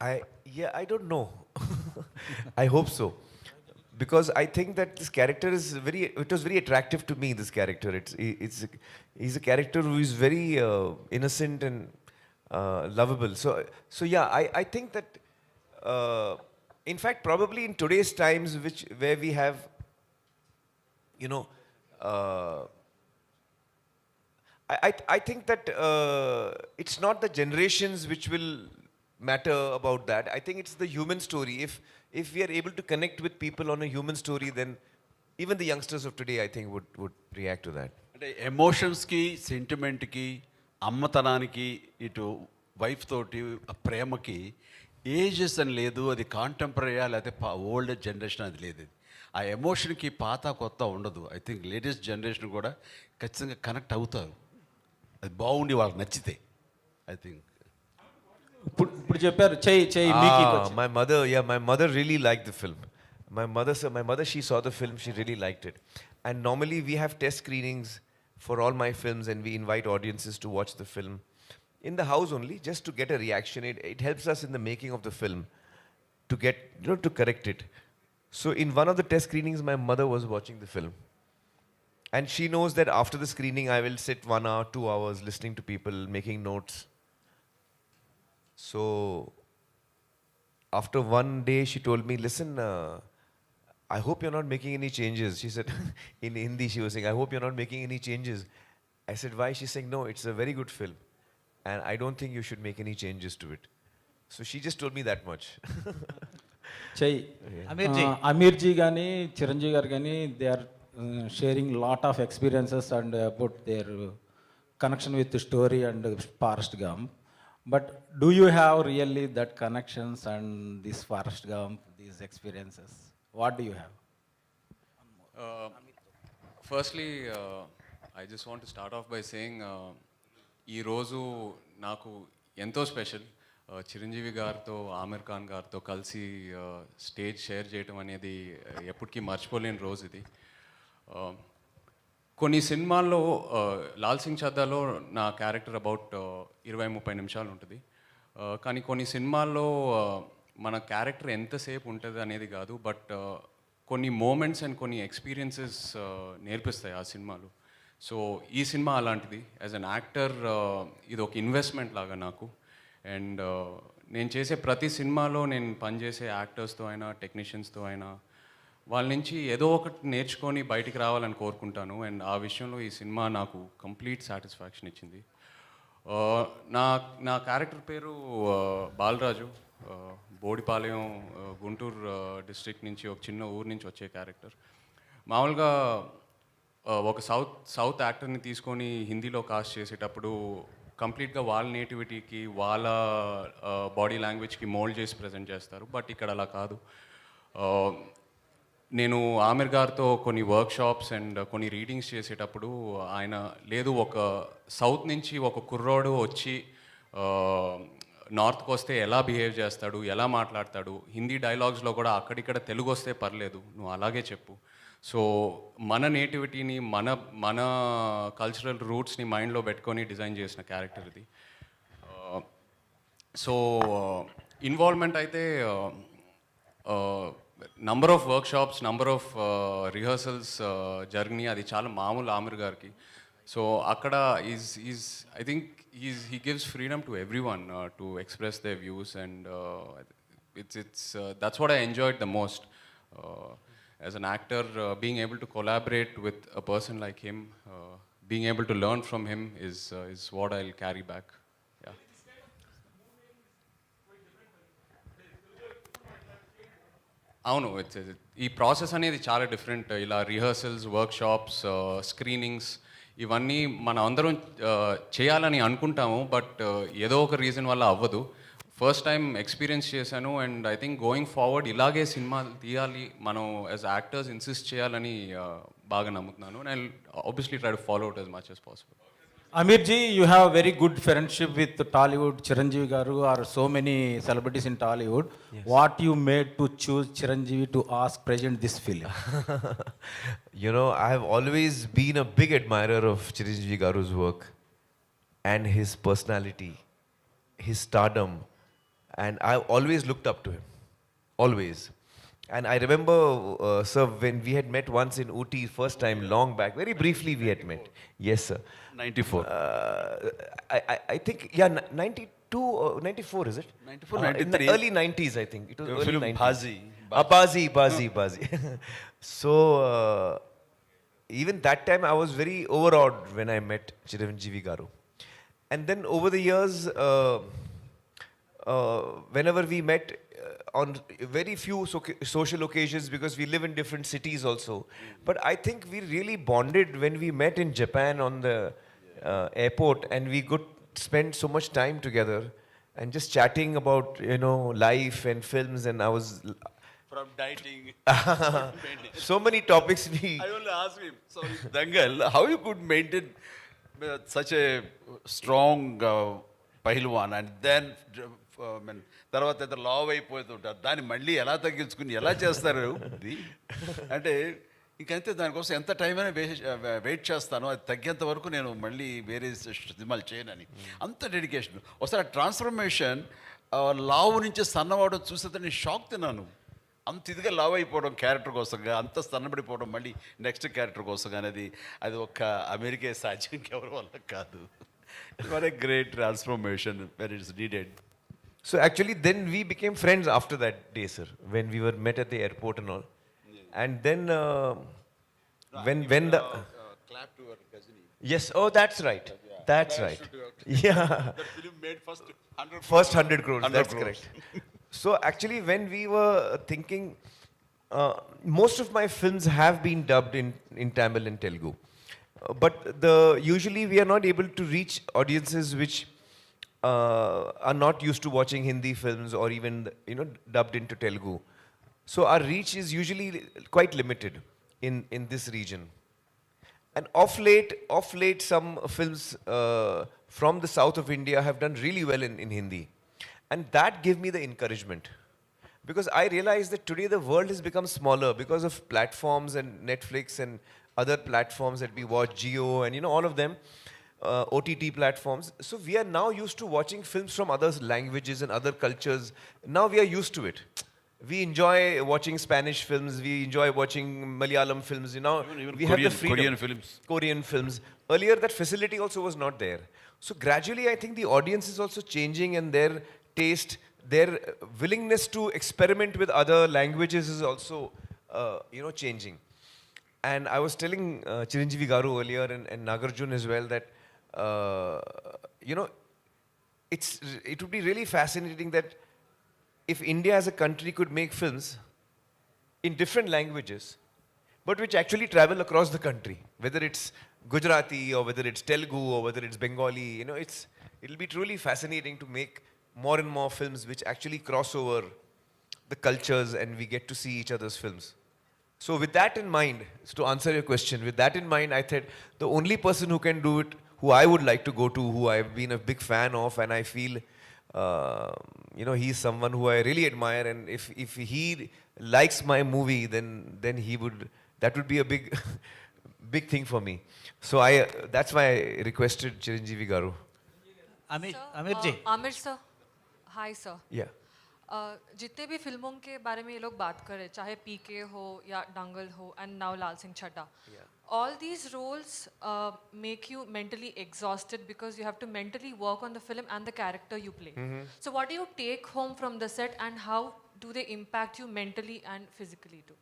I don't know. I hope so. Because I think that this character is it was very attractive to me, this character. He's a character who is very innocent and lovable. So yeah, I think that, in fact, probably in today's times, where we have, I think that it's not the generations which will matter about that. I think it's the human story. If we are able to connect with people on a human story, then even the youngsters of today, I think, would react to that. అంటే ఎమోషన్స్కి, సెంటిమెంట్కి, అమ్మతనానికి, ఇటు wife తోటి ఆ ప్రేమకి ages అని లేదు. అది కాంటెంపరీయా లేకపోతే old generation అది లేదు. ఆ ఎమోషన్కి పాత కొత్త ఉండదు. ఐ థింక్ లేటెస్ట్ జనరేషన్ కూడా ఖచ్చితంగా కనెక్ట్ అవుతారు, అది బాగుండి వాళ్ళకి నచ్చితే. ఐ థింక్ ఇప్పుడు చెప్పారు చెయ్యి My mother really liked the film. My mother, she saw the film, she really liked it. And normally we have test screenings for all my films, and we invite audiences to watch the film in the house only, just to get a reaction. It helps us in the making of the film to get, to correct it. So in one of the test screenings, my mother was watching the film. And she knows that after the screening, I will sit 1 hour, 2 hours listening to people, making notes. So after one day, she told me, listen, I hope you're not making any changes. She said, in Hindi, she was saying, I hope you're not making any changes. I said, why? She's saying, no, it's a very good film, and I don't think you should make any changes to it. So she just told me that much. చెయ్యి. అమీర్జీ కానీ చిరంజీవి గారు కానీ they are sharing lot of experiences and about their connection with story and Forrest Gump. But do you have really that connections and this Forrest Gump, these experiences? What do you have? Firstly, I just want to start off by saying, ఈ రోజు నాకు ఎంతో special. Chiranjeevi గారితో, ఆమిర్ ఖాన్ గారితో కలిసి stage share చేయడం అనేది ఎప్పటికీ మర్చిపోలేని రోజు ఇది. కొన్ని సినిమాల్లో, లాల్ సింగ్ చద్దాలో నా క్యారెక్టర్ అబౌట్ 20-30 నిమిషాలు ఉంటుంది. కానీ కొన్ని సినిమాల్లో మన క్యారెక్టర్ ఎంతసేపు ఉంటుంది అనేది కాదు, బట్ కొన్ని మూమెంట్స్ అండ్ కొన్ని ఎక్స్పీరియన్సెస్ నేర్పిస్తాయి ఆ సినిమాలు. సో ఈ సినిమా అలాంటిది. యాజ్ అన్ యాక్టర్ ఇది ఒక ఇన్వెస్ట్మెంట్ లాగా నాకు. అండ్ నేను చేసే ప్రతి సినిమాలో నేను పనిచేసే యాక్టర్స్తో అయినా, టెక్నీషియన్స్తో అయినా, వాళ్ళ నుంచి ఏదో ఒకటి నేర్చుకొని బయటికి రావాలని కోరుకుంటాను. అండ్ ఆ విషయంలో ఈ సినిమా నాకు కంప్లీట్ సాటిస్ఫాక్షన్ ఇచ్చింది. నా క్యారెక్టర్ పేరు బాలరాజు. బోడిపాలెం, గుంటూరు డిస్ట్రిక్ట్ నుంచి, ఒక చిన్న ఊరు నుంచి వచ్చే క్యారెక్టర్. మామూలుగా ఒక సౌత్ యాక్టర్ని తీసుకొని హిందీలో కాస్ట్ చేసేటప్పుడు కంప్లీట్గా వాళ్ళ నేటివిటీకి, వాళ్ళ బాడీ లాంగ్వేజ్కి మోల్డ్ చేసి ప్రజెంట్ చేస్తారు. బట్ ఇక్కడ అలా కాదు. నేను ఆమిర్ గారితో కొన్ని వర్క్షాప్స్ అండ్ కొన్ని రీడింగ్స్ చేసేటప్పుడు ఆయన లేదు, ఒక సౌత్ నుంచి ఒక కుర్రోడు వచ్చి నార్త్కి వస్తే ఎలా బిహేవ్ చేస్తాడు, ఎలా మాట్లాడతాడు, హిందీ డైలాగ్స్లో కూడా అక్కడిక్కడ తెలుగు వస్తే పర్లేదు, నువ్వు అలాగే చెప్పు. సో మన నేటివిటీని, మన కల్చరల్ రూట్స్ని మైండ్లో పెట్టుకొని డిజైన్ చేసిన క్యారెక్టర్ ఇది. సో ఇన్వాల్వ్మెంట్ అయితే number of workshops, number of rehearsals జరిగినాయి. అది చాలా మామూలు ఆమిర్ గారికి. సో అక్కడ is I think he gives freedom to every one to express they views, and it's that's what I enjoyed the most as an actor, being able to collaborate with a person like him, being able to learn from him is what I'll carry back. Yeah. అవును, ఈ process అనేది చాలా different. ఇలా rehearsals, workshops, screenings ఇవన్నీ మనం అందరం చేయాలని అనుకుంటాము, బట్ ఏదో ఒక రీజన్ వల్ల అవ్వదు. ఫస్ట్ టైం ఎక్స్పీరియన్స్ చేశాను, and I think going forward ఇలాగే సినిమా తీయాలి, మనం యాజ్ యాక్టర్స్ ఇన్సిస్ట్ చేయాలని బాగా నమ్ముతున్నాను. And obviously try to follow it as much as possible. Aamir ji, you have very good friendship with Tollywood, Chiranjeevi garu, or so many celebrities in Tollywood. Yes. What you made to choose Chiranjeevi to ask present this film? You know, I have always been a big admirer of Chiranjeevi garu's work and his personality, his stardom, and I've always looked up to him. Always. And I remember, sir, when we had met once in Ooty, first time, long back, very briefly we had met. Yes, sir. 94. I think, yeah, 92 or 94, is it? 94, In the 93. early 90s, I think. It was Your early film 90s. Bazi. So, even that time, I was very overawed when I met Chiranjeevi garu. And then over the years, whenever we met on very few social occasions, because we live in different cities also. But I think we really bonded when we met in Japan on the airport, and we could spend so much time together and just chatting about, you know, life and films, and I was From dieting. so many topics we I only asked him, sorry, Dangal, how you could maintain such a strong pehlwan, and then తర్వాత అయితే లావ్ అయిపోతుంటారు, దాన్ని మళ్ళీ ఎలా తగ్గించుకుని ఎలా చేస్తారు ఇది అంటే ఇంకంతే. దానికోసం ఎంత టైం అయినా వెయిట్ చేస్తాను, అది తగ్గేంత వరకు నేను మళ్ళీ వేరే సినిమాలు చేయనని. అంత డెడికేషన్. ఒకసారి ట్రాన్స్ఫర్మేషన్ లావు నుంచి సన్నవాడు చూసేది నేను షాక్ తిన్నాను. అంత ఇదిగా లావ్ అయిపోవడం క్యారెక్టర్ కోసంగా, అంత సన్నబడిపోవడం మళ్ళీ నెక్స్ట్ క్యారెక్టర్ కోసం అనేది అది ఒక్క అమెరికా సాధ్యం, ఎవరి వల్ల కాదు. What a great transformation when it's needed. So actually then we became friends after that day, sir, when we were met at the airport and all. Yeah. And then when the clap to her Gajini. Yes, oh that's right. Yeah. That's right. Yeah. That film made first 100 first 100 crores. 100 that's crores. correct. So actually when we were thinking, most of my films have been dubbed in Tamil and Telugu. But usually we are not able to reach audiences which are not used to watching Hindi films or even, you know, dubbed into Telugu. So our reach is usually quite limited in this region. And of late some films from the south of India have done really well in Hindi. And that gave me the encouragement. Because I realized that today the world has become smaller because of platforms and Netflix and other platforms that we watch, Jio and, you know, all of them, OTT platforms. So we are now used to watching films from other languages and other cultures. Now we are used to it. We enjoy watching Spanish films, we enjoy watching Malayalam films, you know. Even we have the freedom. Korean films. Earlier that facility also was not there. So gradually I think the audience is also changing, and their taste, their willingness to experiment with other languages is also, you know, changing. And I was telling Chiranjeevi garu earlier and Nagarjun as well that, you know, it would be really fascinating that if India as a country could make films in different languages, but which actually travel across the country, whether it's Gujarati or whether it's Telugu or whether it's Bengali, you know, it'll be truly fascinating to make more and more films which actually cross over the cultures and we get to see each other's films. So with that in mind, to answer your question, with that in mind, I thought the only person who can do it, who I would like to go to, who I've been a big fan of, and I feel, you know, he's someone who I really admire, and if he likes my movie, then he would, that would be a big thing for me. So that's why I requested Chiranjeevi garu. Aamir ji. Aamir sir, hi sir. Yeah. जितने भी फिल्मों के बारे में ये लोग बात कर रहे, चाहे पीके हो या दंगल हो and now Laal Singh Chaddha, all these roles make you mentally exhausted because you have to mentally work on the film and the character you play. So what do you take home from the set and how do they impact you mentally and physically too?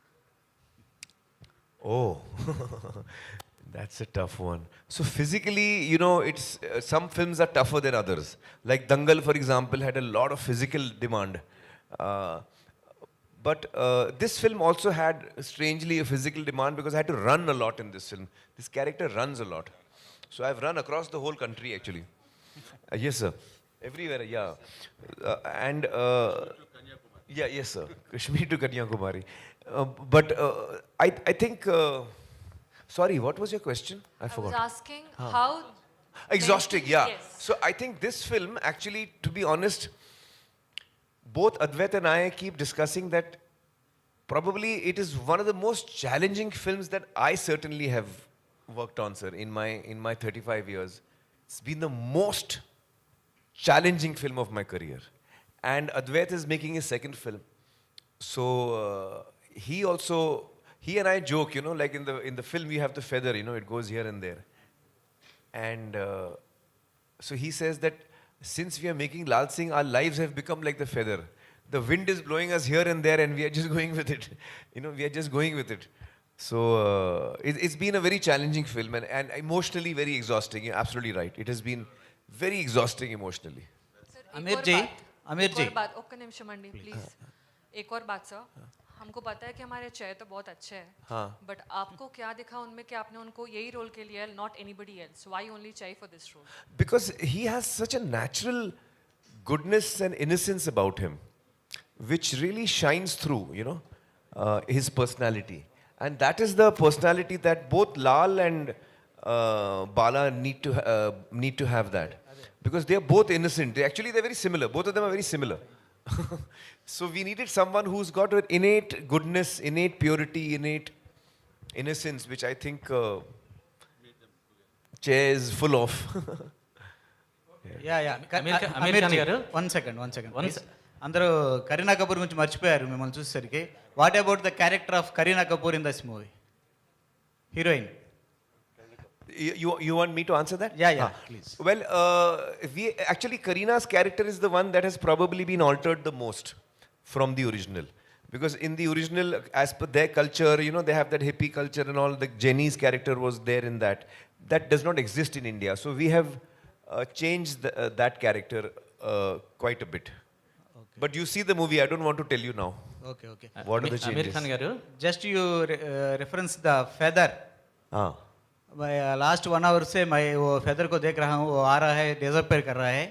Oh, that's a tough one. So physically, you know, it's some films are tougher than others. Like Dangal, for example, had a lot of physical demand. But this film also had strangely a physical demand because I had to run a lot in this film. This character runs a lot. So I've run across the whole country actually. Yes, sir. Everywhere, yeah. And yeah, yes, sir. Kashmir to Kanyakumari. But I think. Sorry, what was your question? I I forgot. was asking how Exhausting, yeah. Yes. So I think this film, actually, to be honest, both Advait and I keep discussing that probably it is one of the most challenging films that I certainly have worked on, sir, in my 35 years. It's been the most challenging film of my career. And Advait is making his second film. So he and I joke, you know, like in the film we have the feather, you know, it goes here and there. And so he says that since we are making Laal Singh, our lives have become like the feather. The wind is blowing us here and there and we are just going with it. You know, we are just going with it. So it's been a very challenging film and emotionally very exhausting. You're absolutely right. It has been very exhausting emotionally. Aamir ji, Aamir एक ji. और बात, okay निमिषम अंडी please. एक और बात sir, हमको पता है कि हमारे चय तो बहुत अच्छे हैं, हाँ. बट आपको क्या दिखा उनमें कि आपने उनको यही रोल के लिए, not anybody else, why only Chay for this role? Because he has such a natural goodness and innocence about him, which really shines through, you know, his personality. And that is the personality that both Lal and Bala need to have that. Because they are both innocent. They're very similar. Both of them are very similar. So we needed someone who's got an innate goodness, innate purity, innate innocence, which I think Che is full of. Yeah Aamir Khan garu. One second అందరూ కరీనా కపూర్ గురించి మర్చిపోయారు మిమ్మల్ని చూసేసరికి. What about the character of Kareena Kapoor in this movie, heroine? You want me to answer that? Yeah, please. Well, Karina's character is the one that has probably been altered the most from the original. Because in the original, as per their culture, you know, they have that hippie culture and all. The Jenny's character was there in that. That does not exist in India. So we have changed that character quite a bit. Okay. But you see the movie, I don't want to tell you now. Okay. What are the changes? Aamir Khan garu, Just you reference the feather. मैं last 1 hour से मैं वो feather को देख रहा हूँ, वो आ रहा है, डिसअपियर कर रहा है.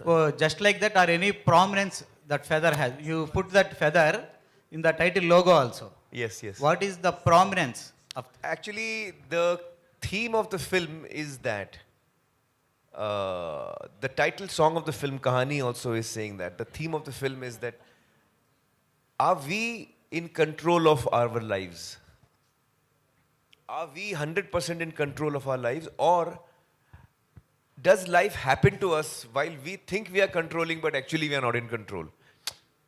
वो जस्ट लाइक दैट और any prominence that feather has, you put that feather in the title logo also. Yes. What is the prominence of? Actually, the theme of the film is that the title song of the film Kahani also is saying that. The theme of the film is that, are we in control of our lives? Are we 100% in control of our lives, or does life happen to us while we think we are controlling but actually we are not in control?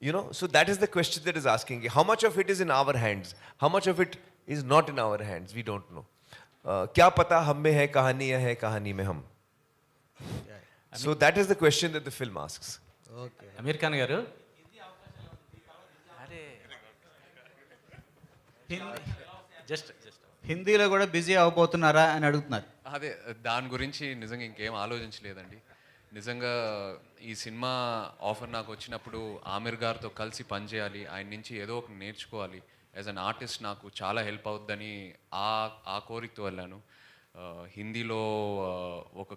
You know, so that is the question that is asking. How much of it is in our hands? How much of it is not in our hands? We don't know. क्या पता हम में है कहानी या है कहानी में हम? So that is the question that the film asks. Okay. Aamir Khan గారు, జస్ట్ హిందీలో కూడా బిజీ అవబోతున్నారా అని అడుగుతున్నారు. అదే దాని గురించి నిజంగా ఇంకేం ఆలోచించలేదండి. నిజంగా ఈ సినిమా ఆఫర్ నాకు వచ్చినప్పుడు ఆమిర్ గారితో కలిసి పనిచేయాలి, ఆయన నుంచి ఏదో ఒకటి నేర్చుకోవాలి, యాజ్ అన్ ఆర్టిస్ట్ నాకు చాలా హెల్ప్ అవుద్దని ఆ కోరికతో వెళ్ళాను. హిందీలో ఒక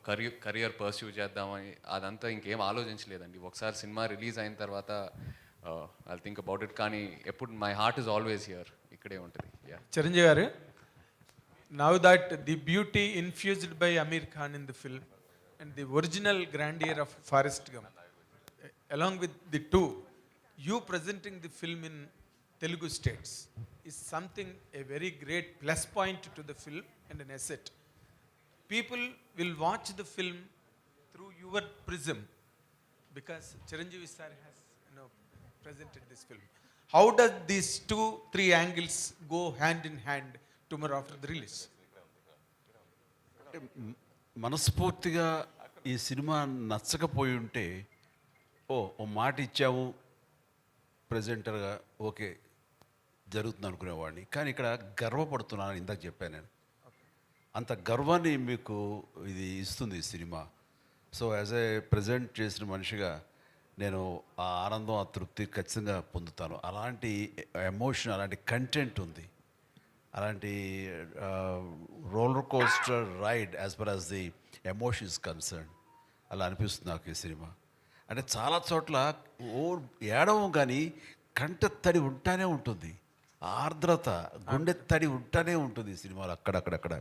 కెరియర్ పర్స్యూ చేద్దామని అదంతా ఇంకేం ఆలోచించలేదండి. ఒకసారి సినిమా రిలీజ్ అయిన తర్వాత ఐ థింక్ అబౌట్ ఇట్. కానీ ఎప్పుడు my heart is always here, ఇక్కడే ఉంటుంది. Chiranjeevi garu, now that the beauty infused by Aamir Khan in the film and the original grandeur of Forrest Gump, along with the two, you presenting the film in Telugu states is something, a very great plus point to the film and an asset. People will watch the film through your prism because Chiranjeevi sir has, presented this film. How does these 2-3 angles go hand in hand tomorrow after the release? మనస్ఫూర్తిగా ఈ cinema నచ్చకపోయి ఉంటే ఓ మాట ఇచ్చాము ప్రజెంటర్గా okay జరుగుతుంది అనుకునేవాడిని. కానీ ఇక్కడ గర్వపడుతున్నాను, ఇందాక చెప్పాను నేను. అంత గర్వాన్ని మీకు ఇది ఇస్తుంది ఈ cinema. So as a present చేసిన మనిషిగా నేను ఆ ఆనందం, ఆ తృప్తి ఖచ్చితంగా పొందుతాను. అలాంటి ఎమోషన్, అలాంటి కంటెంట్ ఉంది, అలాంటి roller coaster ride as per as the emotion is concern. అలా అనిపిస్తుంది నాకు ఈ సినిమా. అంటే చాలా చోట్ల ఏడవం కానీ కంట తడి ఉంటానే ఉంటుంది, ఆర్ద్రత గుండె తడి ఉంటానే ఉంటుంది ఈ సినిమాలో అక్కడక్కడక్కడ.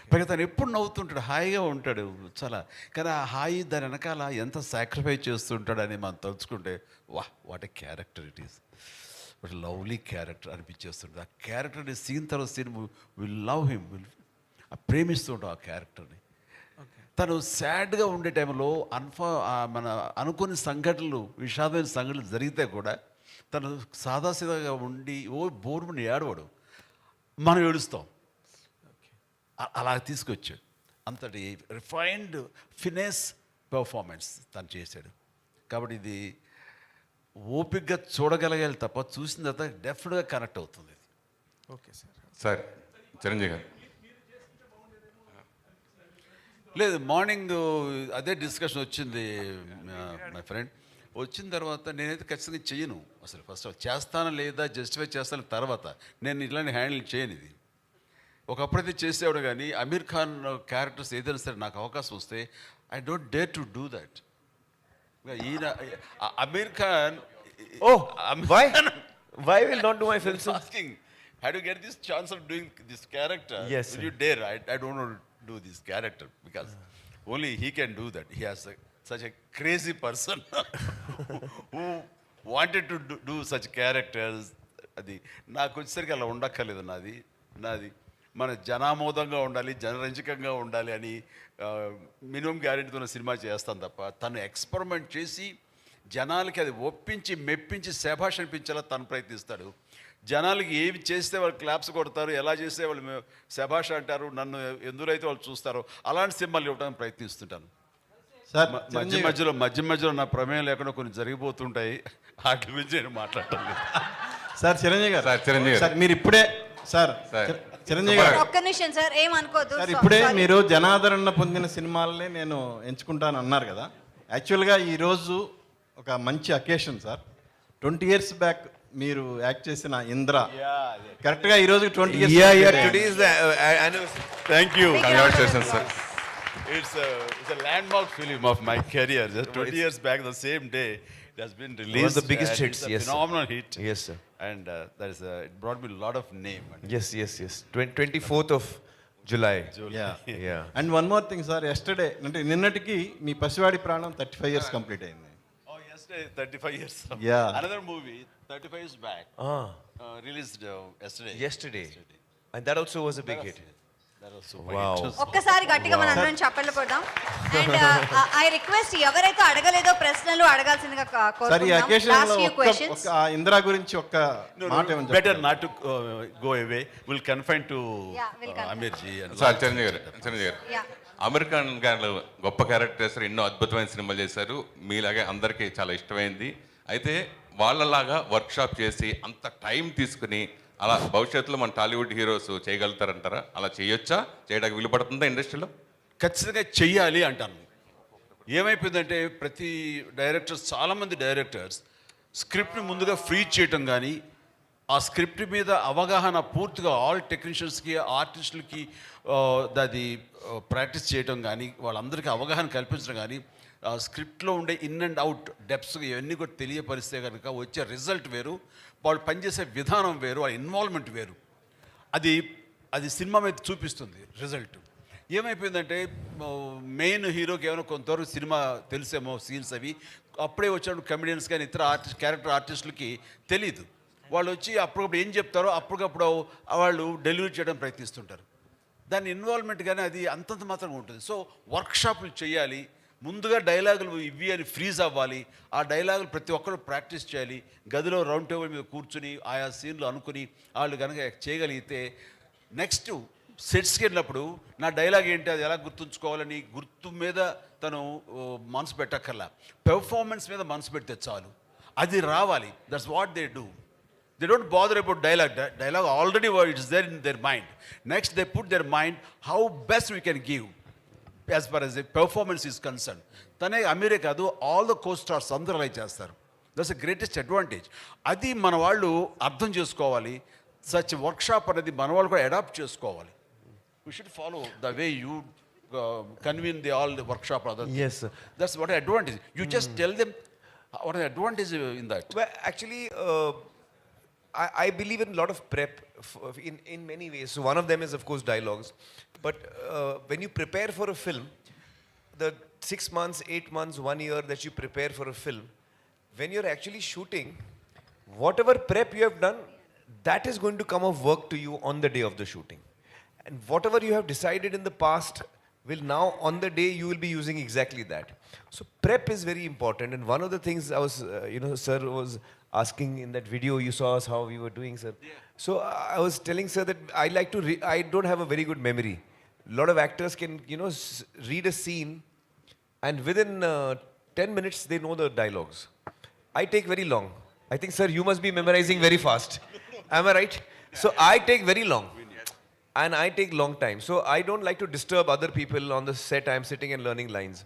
పైగా తను ఎప్పుడు నవ్వుతుంటాడు, హాయిగా ఉంటాడు చాలా. కానీ ఆ హాయి దాని వెనకాల ఎంత సాక్రిఫైస్ చేస్తుంటాడని మనం తలుచుకుంటే what a character it is, but lovely character అనిపించేస్తుంది. ఆ క్యారెక్టర్ని సీన్ తర్వాత సీన్ విల్ లవ్ హిమ్, ప్రేమిస్తూ ఉంటాం ఆ క్యారెక్టర్ని. తను సాడ్గా ఉండే టైంలో మన అనుకోని సంఘటనలు, విషాదమైన సంఘటనలు జరిగితే కూడా తను సాదాసీదాగా ఉండి బోర్మని ఏడవడు, మనం ఏడుస్తాం. అలా తీసుకొచ్చాడు. అంతటి రిఫైన్డ్ ఫినెస్ పెర్ఫార్మెన్స్ తను చేశాడు. కాబట్టి ఇది ఓపికగా చూడగలగాలి తప్ప చూసిన తర్వాత డెఫినెట్గా కనెక్ట్ అవుతుంది. Okay sir. సార్ చిరంజీవి గారు లేదు, మార్నింగ్ అదే డిస్కషన్ వచ్చింది మై ఫ్రెండ్. వచ్చిన తర్వాత నేనైతే ఖచ్చితంగా చెయ్యను అసలు. ఫస్ట్ చేస్తానా లేదా జస్టిఫై చేస్తాను తర్వాత, నేను ఇలాంటి హ్యాండిల్ చేయను. ఇది ఒకప్పుడైతే చేసేవాడు, కానీ అమీర్ ఖాన్ క్యారెక్టర్స్ ఏదైనా సరే నాకు అవకాశం వస్తే I don't dare to do that. ఈయన Aamir Khan why will not do my films? asking, how do you get this chance of doing this character? Yes, will you dare? I don't want to do this character because only he can do that. He has such a crazy person who wanted to do such characters. అది నాకు వచ్చేసరికి అలా ఉండక్కర్లేదు. నాది మన జనామోదంగా ఉండాలి, జనరంజకంగా ఉండాలి అని minimum గ్యారెంటీతో cinema చేస్తాను తప్ప, తను ఎక్స్పెరిమెంట్ చేసి జనాలకి అది ఒప్పించి మెప్పించి శభాష్ అనిపించేలా తను ప్రయత్నిస్తాడు. జనాలకి ఏవి చేస్తే వాళ్ళు క్లాప్స్ కొడతారు, ఎలా చేస్తే వాళ్ళు శభాష్ అంటారు, నన్ను ఎందులో అయితే వాళ్ళు చూస్తారో అలాంటి సినిమాలు ఇవ్వడానికి ప్రయత్నిస్తుంటాను. సార్ మధ్య మధ్యలో నా ప్రమేయం లేకుండా కొన్ని జరిగిపోతుంటాయి, వాటి గురించి నేను మాట్లాడటం లేదు. సార్ చిరంజీవి గారు, చిరంజీవి సార్ మీరు ఇప్పుడే సార్ చిరంజీవి గారు ఒక్క నిమిషం సార్, ఏమనుకోదు సార్, ఇప్పుడే మీరు జనాదరణ పొందిన సినిమాలనే నేను ఎంచుకుంటాను అన్నారు కదా. యాక్చువల్గా ఈరోజు ఒక మంచి అకేషన్ సార్. 20 years బ్యాక్ మీరు యాక్ట్ చేసిన ఇంద్ర కరెక్ట్గా ఈరోజు 20 years. Today is the anniversary. Thank you. Congratulations, sir. It's a landmark film of my career. Just 20 years back, the same day, it has been released. One of the biggest hits, it's a yes, sir. phenomenal hit. Yes, sir. And it brought me a lot of name. Yes. 24th of July. Yeah. And one more thing sir, yesterday అంటే నిన్నటికి మీ పసివాడి ప్రాణం 35 years complete అయింది. Oh, yesterday, 35 years. Yeah. Another movie, 35 years back, released yesterday. And that also was a big hit. That was so Wow. ఒక్కసారి గట్టిగా మన అందరం చప్పట్లు కొడదాం. అండ్ ఐ రిక్వెస్ట్ ఎవరైతే అడగలేదో ప్రశ్నలు అడగాల్సిందిగా సార్ ఈ కోరుకుంటున్నాం. అకేషన్ లాస్ట్ లో ఫ్యూ క్వశ్చన్స్. ఒక ఇందిరా గురించి ఒక్క మాట ఏమని Better not to go away. We'll confine to Yeah, we'll confine. Aamir ji and sir Chiranjeevi గారు యా, అమెరికన్ గారు గొప్ప క్యారెక్టర్స్ ఎన్నో అద్భుతమైన సినిమాలు చేశారు, మీలాగే అందరికీ చాలా ఇష్టమైంది. అయితే వాళ్ళలాగా వర్క్షాప్ చేసి అంత టైం తీసుకుని అలా భవిష్యత్తులో మన టాలీవుడ్ హీరోస్ చేయగలుగుతారంటారా? అలా చేయొచ్చా? చేయడానికి వీలు పడుతుందా ఇండస్ట్రీలో? ఖచ్చితంగా చెయ్యాలి అంటాను. ఏమైపోయిందంటే ప్రతి డైరెక్టర్స్, చాలామంది డైరెక్టర్స్ స్క్రిప్ట్ని ముందుగా ఫ్రీ చేయటం కానీ, ఆ స్క్రిప్ట్ మీద అవగాహన పూర్తిగా ఆల్ టెక్నీషియన్స్కి, ఆర్టిస్టులకి అది ప్రాక్టీస్ చేయటం కానీ, వాళ్ళందరికీ అవగాహన కల్పించడం కానీ, స్క్రిప్ట్లో ఉండే ఇన్ అండ్ అవుట్ డెప్స్ ఇవన్నీ కూడా తెలియపరిస్తే కనుక వచ్చే రిజల్ట్ వేరు, వాళ్ళు పనిచేసే విధానం వేరు, వాళ్ళ ఇన్వాల్వ్మెంట్ వేరు. అది సినిమా మీద చూపిస్తుంది రిజల్ట్. ఏమైపోయిందంటే మెయిన్ హీరోకి ఏమైనా కొంతవరకు సినిమా తెలిసేమో సీన్స్ అవి, అప్పుడే వచ్చినప్పుడు కమెడియన్స్ కానీ ఇతర క్యారెక్టర్ ఆర్టిస్టులకి తెలీదు. వాళ్ళు వచ్చి అప్పటికప్పుడు ఏం చెప్తారో అప్పటికప్పుడు వాళ్ళు డెలివరీ చేయడం ప్రయత్నిస్తుంటారు. దాని ఇన్వాల్వ్మెంట్ కానీ అది అంతంత మాత్రంగా ఉంటుంది. సో వర్క్షాపులు చేయాలి, ముందుగా డైలాగులు ఇవి అని ఫ్రీజ్ అవ్వాలి. ఆ డైలాగులు ప్రతి ఒక్కరు ప్రాక్టీస్ చేయాలి. గదిలో రౌండ్ టేబుల్ మీద కూర్చుని ఆయా సీన్లు అనుకుని వాళ్ళు కనుక చేయగలిగితే నెక్స్ట్ సెట్స్కి వెళ్ళినప్పుడు నా డైలాగ్ ఏంటి, అది ఎలా గుర్తుంచుకోవాలని గుర్తు మీద తను మనసు పెట్టక్కర్లా, పెర్ఫార్మెన్స్ మీద మనసు పెడితే చాలు, అది రావాలి. That's what they do. They don't bother about dialogue. Dialogue already it's there in their mind. Next, they put their mind how best we can give as far as the performance is concerned. తనే అమీరే కాదు, all the co stars అందరూ అలా చేస్తారు. That's the greatest advantage. అది మన వాళ్ళు అర్థం చేసుకోవాలి. సచ్ వర్క్షాప్ అనేది మన వాళ్ళు కూడా అడాప్ట్ చేసుకోవాలి. We should follow the way you convene all the workshop. Yes, sir. That's what advantage. You just tell them what an advantage in that. Well, actually, I believe in a lot of prep in many ways. So one of them is, of course, dialogues. But when you prepare for a film, the 6 months, 8 months, 1 year that you prepare for a film, when you're actually shooting, whatever prep you have done, that is going to come of work to you on the day of the shooting. And whatever you have decided in the past will now, on the day, you will be using exactly that. So prep is very important. And one of the things I was, sir was asking in that video, you saw us how we were doing, sir. Yeah. So I was telling sir that I don't have a very good memory. A lot of actors can, read a scene and within 10 minutes they know the dialogues. I take very long. I think, sir, you must be memorizing very fast. Am I right? So I take very long. And I take long time. So I don't like to disturb other people on the set. I'm sitting and learning lines.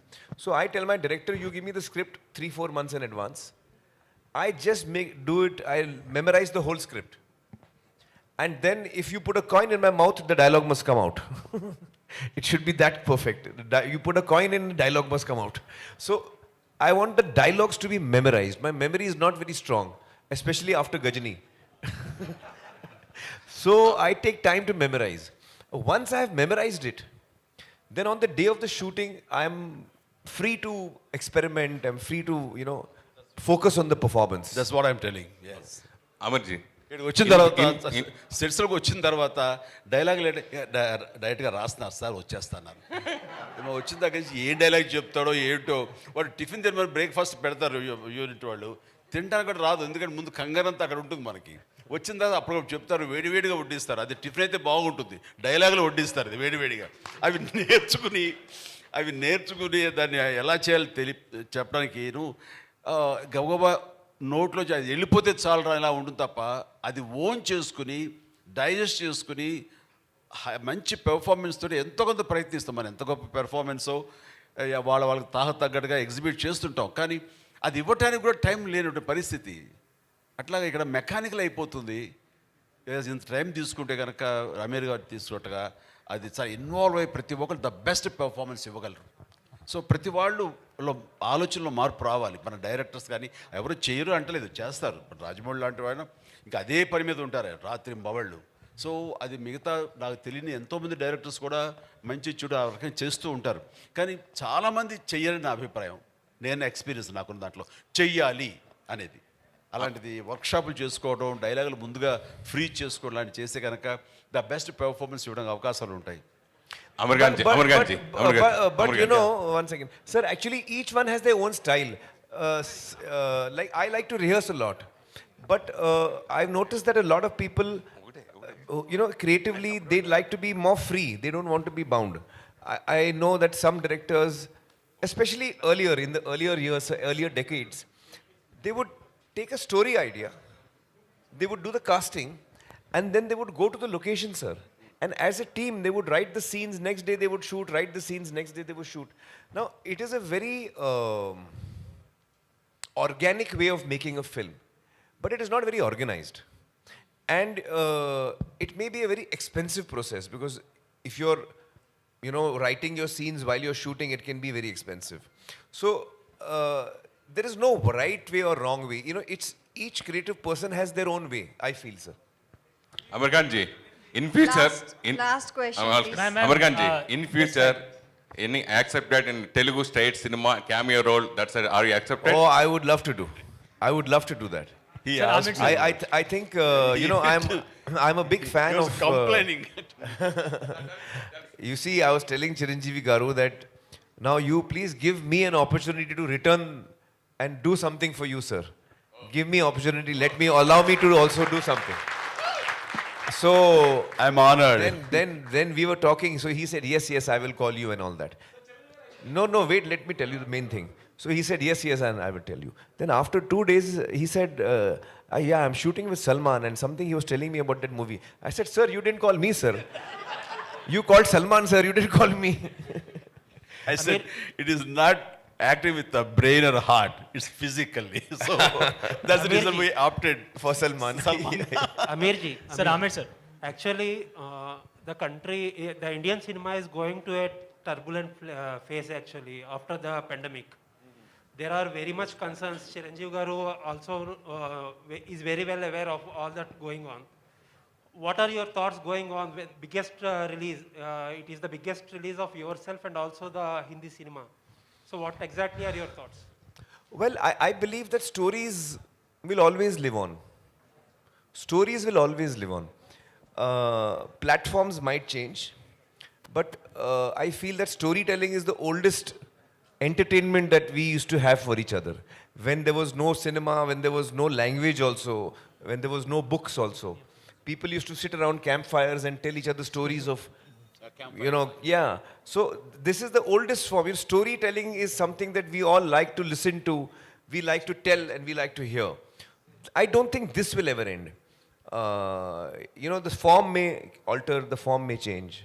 So I tell my director, you give me the script 3-4 months in advance. I just do it, I'll memorize the whole script. And then if you put a coin in my mouth, the dialogue must come out. It should be that perfect. You put a coin in, the dialogue must come out. So I want the dialogues to be memorized. My memory is not very strong, especially after Gajani. So I take time to memorize. Once I have memorized it, then on the day of the shooting, I'm free to experiment. I'm free to, focus on the performance. That's what I'm telling. Yes. అమర్జీ, ఇక్కడ వచ్చిన తర్వాత సెట్స్లోకి వచ్చిన తర్వాత డైలాగులు డైరెక్ట్గా రాస్తున్నారు sir, వచ్చేస్తున్నారు. వచ్చిన దగ్గర నుంచి ఏ డైలాగ్ చెప్తాడో ఏంటో, వాడు టిఫిన్ తినమని బ్రేక్ఫాస్ట్ పెడతారు యూనిట్ వాళ్ళు, తినడానికి కూడా రాదు, ఎందుకంటే ముందు కంగారంతా అక్కడ ఉంటుంది మనకి. వచ్చిన తర్వాత అప్పుడు చెప్తారు, వేడివేడిగా వడ్డిస్తారు. అది టిఫిన్ అయితే బాగుంటుంది, డైలాగులు వడ్డిస్తారు అది వేడివేడిగా. అవి నేర్చుకుని దాన్ని ఎలా చేయాలో చెప్పడానికి గబగబా నోట్లో అది వెళ్ళిపోతే చాలరా ఇలా ఉంటుంది తప్ప, అది ఓన్ చేసుకుని డైజెస్ట్ చేసుకుని మంచి పెర్ఫార్మెన్స్ తోటి ఎంతో కొంత ప్రయత్నిస్తాం. మనం ఎంత గొప్ప పెర్ఫార్మెన్సో వాళ్ళకి తగ్గట్టుగా ఎగ్జిబిట్ చేస్తుంటాం, కానీ అది ఇవ్వటానికి కూడా టైం లేనటువంటి పరిస్థితి. అట్లాగే ఇక్కడ మెకానికల్ అయిపోతుంది. ఇంత టైం తీసుకుంటే కనుక అమీర్ గారు తీసుకున్నట్టుగా అది చాలా ఇన్వాల్వ్ అయ్యి ప్రతి ఒక్కరు ద బెస్ట్ పెర్ఫార్మెన్స్ ఇవ్వగలరు. సో ప్రతి వాళ్ళు ఆలోచనలో మార్పు రావాలి. మన డైరెక్టర్స్ కానీ ఎవరు చేయరు అంటలేదు, చేస్తారు. రాజమౌళి లాంటి వాళ్ళు ఇంకా అదే పని మీద ఉంటారు రాత్రి బవళ్ళు. సో అది మిగతా నాకు తెలియని ఎంతోమంది డైరెక్టర్స్ కూడా మంచి చూడ ఆ రకంగా చేస్తూ ఉంటారు, కానీ చాలామంది చెయ్యాలని నా అభిప్రాయం. నేను ఎక్స్పీరియన్స్ నాకున్న దాంట్లో చెయ్యాలి అనేది. అలాంటిది వర్క్షాపులు చేసుకోవడం, డైలాగులు ముందుగా ఫ్రీ చేసుకోవడం లాంటివి చేస్తే కనుక ద బెస్ట్ పెర్ఫార్మెన్స్ ఇవ్వడానికి అవకాశాలు ఉంటాయి. But one second, sir. Actually, each one has their own style. Like I like to rehearse a lot, but I've noticed that a lot of people, creatively, they like to be more free. They don't want to be bound. I know that some directors, especially earlier in the earlier years, earlier decades, they would take a story idea, they would do the casting, and then they would go to the location, sir. And as a team, they would write the scenes, next day they would shoot, write the scenes, next day they would shoot. Now, it is a very organic way of making a film, but it is not very organized. And it may be a very expensive process, because if you're, writing your scenes while you're shooting, it can be very expensive. So, there is no right way or wrong way. It's each creative person has their own way, I feel, sir. Amarkanji, in future, last question, please. Amarkanji, in future, any accepted in Telugu state cinema cameo role? Are you accepted? Oh, I would love to do. I would love to do that. He asked. I think I'm a big fan of. Complaining. You see, I was telling Chiranjeevi Garu that Now you please give me an opportunity to return and do something for you, sir. Give me opportunity. Allow me to also do something. So I'm honored. Then we were talking. So he said, yes, I will call you and all that. No, wait, let me tell you the main thing. So he said, yes, and I will tell you. Then after 2 days, he said, yeah, I'm shooting with Salman and something he was telling me about that movie. I said, sir, you didn't call me, sir. You called Salman, sir, you didn't call me. I said, it is not acting with the brain or heart, it's physically. So that's the reason we opted for Salman. Amirji. Sir, Aamir sir. Actually, the country, the Indian cinema is going to a turbulent phase actually after the pandemic. There are very much concerns. Chiranjeevi garu also is very well aware of all that going on. What are your thoughts going on with biggest release? It is the biggest release of yourself and also the Hindi cinema. So what exactly are your thoughts? Well, I believe that stories will always live on. Stories will always live on. Platforms might change, but I feel that storytelling is the oldest entertainment that we used to have for each other. When there was no cinema, when there was no language also, when there was no books also, people used to sit around campfires and tell each other stories of, yeah. So this is the oldest form. Storytelling is something that we all like to listen to, we like to tell, and we like to hear. I don't think this will ever end. The form may alter, the form may change.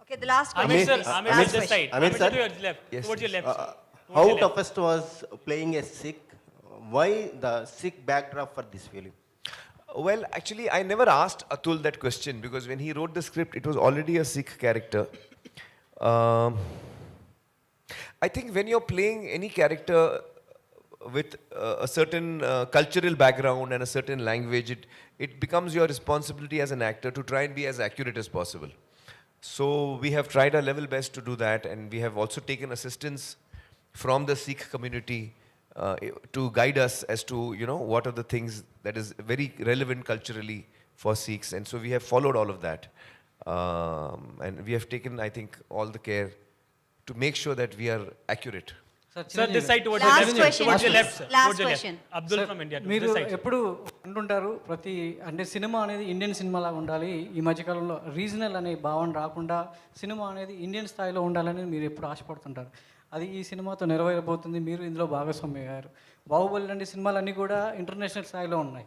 Okay, the last question. Aamir sir, please. Aamir Last this side. Aamir sir. To your left. Yes, Towards your left. sir. Towards How your left. toughest was playing a Sikh? Why the Sikh backdrop for this film? Well, actually, I never asked Atul that question because when he wrote the script, it was already a Sikh character. I think when you're playing any character with a certain cultural background and a certain language, it becomes your responsibility as an actor to try and be as accurate as possible. So we have tried our level best to do that, and we have also taken assistance from the Sikh community to guide us as to what are the things that is very relevant culturally for Sikhs, and so we have followed all of that, and we have taken, I think, all the care to make sure that we are accurate. Sir, this side towards Last your left. question, Towards your please. left, sir. Last Towards your left. question. Abdul from India. మీరు This side. sir. ఎప్పుడు అంటుంటారు అంటే cinema అనేది Indian cinema లాగా ఉండాలి, ఈ మధ్యకాలంలో regional అనే భావన రాకుండా సినిమా అనేది ఇండియన్ స్థాయిలో ఉండాలని మీరు ఎప్పుడు ఆశపడుతుంటారు. అది ఈ సినిమాతో నెరవేరబోతుంది. మీరు ఇందులో భాగస్వామ్యయ్యారు. బాహుబలి లాంటి సినిమాలన్నీ కూడా ఇంటర్నేషనల్ స్థాయిలో ఉన్నాయి.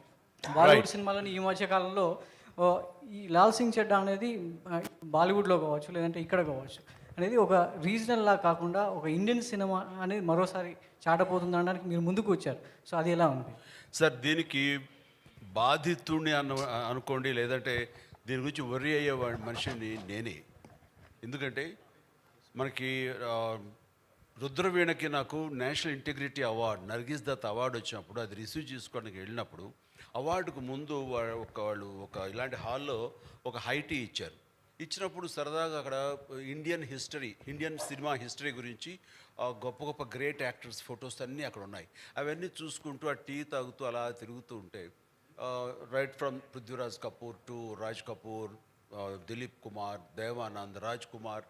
బాలీవుడ్ సినిమాలని ఈ మధ్యకాలంలో ఈ లాల్ సింగ్ చెడ్డా అనేది బాలీవుడ్లో కావచ్చు లేదంటే ఇక్కడ కావచ్చు అనేది ఒక రీజనల్ లా కాకుండా ఒక ఇండియన్ సినిమా అనేది మరోసారి చాటపోతుంది అనడానికి మీరు ముందుకు వచ్చారు. సో అది ఎలా ఉంది సార్? దీనికి బాధితుడిని అనుకోండి, లేదంటే దీని గురించి వర్రీ అయ్యే మనిషిని నేనే. ఎందుకంటే మనకి రుద్రవీణకి నాకు national integrity award, Nargis Dutt award వచ్చినప్పుడు అది రిసీవ్ చేసుకోవడానికి వెళ్ళినప్పుడు అవార్డుకు ముందు వాళ్ళు ఒక ఇలాంటి హాల్లో ఒక హైటీ ఇచ్చారు. ఇచ్చినప్పుడు సరదాగా అక్కడ ఇండియన్ సినిమా హిస్టరీ గురించి గొప్ప గొప్ప గ్రేట్ యాక్టర్స్ ఫొటోస్ అన్నీ అక్కడ ఉన్నాయి. అవన్నీ చూసుకుంటూ ఆ టీ తాగుతూ అలా తిరుగుతూ ఉంటే right from Prithviraj Kapoor to Raj Kapoor, Dilip Kumar, Devanand, Raj Kumar,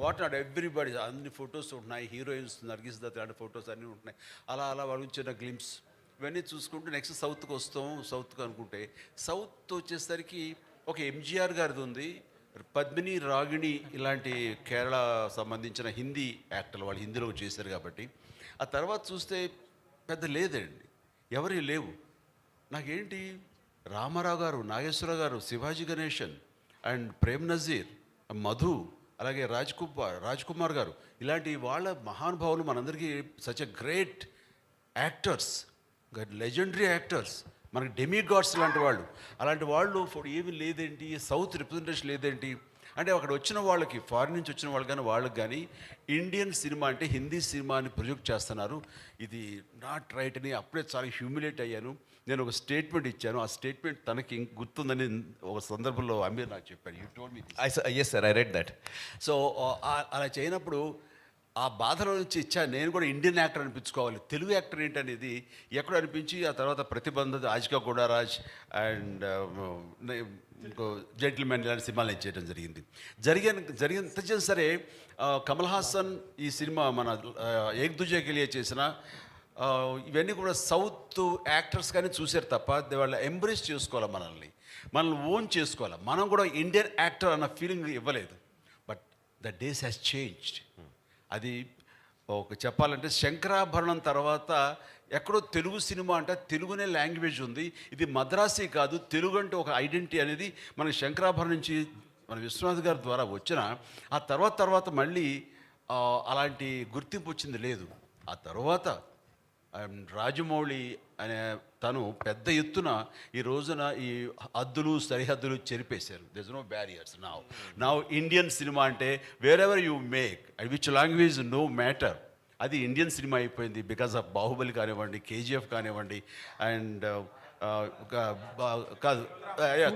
what not everybody అన్ని ఫొటోస్ ఉంటున్నాయి. హీరోయిన్స్ నర్గిస్ దత్ లాంటి ఫొటోస్ అన్నీ ఉంటున్నాయి. అలా వాళ్ళ చిన్న గ్లిమ్స్ ఇవన్నీ చూసుకుంటూ నెక్స్ట్ సౌత్కి వస్తాం. సౌత్కి అనుకుంటే సౌత్ వచ్చేసరికి ఒక ఎంజీఆర్ గారిది ఉంది, పద్మిని, రాగిణి ఇలాంటి కేరళ సంబంధించిన హిందీ యాక్టర్లు వాళ్ళు హిందీలో చేశారు కాబట్టి. ఆ తర్వాత చూస్తే పెద్ద లేదండి, ఎవరి లేవు. నాకేంటి రామారావు గారు, నాగేశ్వరరావు గారు, శివాజీ గణేశన్ అండ్ ప్రేమ్ నజీర్, మధు, అలాగే రాజ్ కుమార్ గారు, ఇలాంటి వాళ్ళ మహానుభావులు మనందరికీ such a great actors, legendary actors, మనకి డెమిగాడ్స్ లాంటి వాళ్ళు. అలాంటి వాళ్ళు ఏమీ లేదేంటి, సౌత్ రిప్రజెంటేషన్ లేదేంటి అంటే అక్కడ వచ్చిన వాళ్ళకి, ఫారిన్ నుంచి వచ్చిన వాళ్ళు కానీ వాళ్ళకి కానీ ఇండియన్ సినిమా అంటే హిందీ సినిమాని ప్రొజెక్ట్ చేస్తున్నారు. ఇది నాట్ రైట్ అని అప్పుడే చాలా హ్యూమిలేట్ అయ్యాను. నేను ఒక స్టేట్మెంట్ ఇచ్చాను. ఆ స్టేట్మెంట్ తనకి గుర్తుందని ఒక సందర్భంలో అమీర్ నాకు చెప్పాడు. You told me this. Yes sir, I read that. So అలా చేయనప్పుడు ఆ బాధలో నుంచి ఇచ్చా నేను కూడా ఇండియన్ యాక్టర్ అనిపించుకోవాలి, తెలుగు యాక్టర్ ఏంటనేది ఎక్కడో అనిపించి ఆ తర్వాత ప్రతిబంధ ఆజికా గుడారాజ్ అండ్ ఇంకో జెంటిల్మెన్ ఇలాంటి సినిమాలు నేను చేయడం జరిగింది. ఎంత చేసినా సరే కమల్ హాసన్ ఈ సినిమా మన ఏక్ దుజే కే లియే చేసిన ఇవన్నీ కూడా సౌత్ యాక్టర్స్ కానీ చూశారు తప్ప వాళ్ళ ఎంబ్రేస్ చేసుకోవాలి, మనల్ని ఓన్ చేసుకోవాలి. మనం కూడా ఇండియన్ యాక్టర్ అన్న ఫీలింగ్ ఇవ్వలేదు. But the days has changed. అది ఒక చెప్పాలంటే శంకరాభరణం తర్వాత ఎక్కడో తెలుగు సినిమా అంటే తెలుగునే లాంగ్వేజ్ ఉంది, ఇది మద్రాసీ కాదు, తెలుగు అంటే ఒక ఐడెంటిటీ అనేది మనకి శంకరాభరణం నుంచి మన విశ్వనాథ్ గారి ద్వారా వచ్చిన ఆ తర్వాత మళ్ళీ అలాంటి గుర్తింపు వచ్చింది లేదు. ఆ తర్వాత రాజమౌళి అనే తను పెద్ద ఎత్తున ఈ రోజున ఈ హద్దులు సరిహద్దులు చెరిపేశారు. There is no barriers now Indian cinema అంటే wherever you make which language no matter, అది ఇండియన్ సినిమా అయిపోయింది. బికాజ్ ఆఫ్ బాహుబలి కానివ్వండి, కేజీఎఫ్ కానివ్వండి, అండ్ కాదు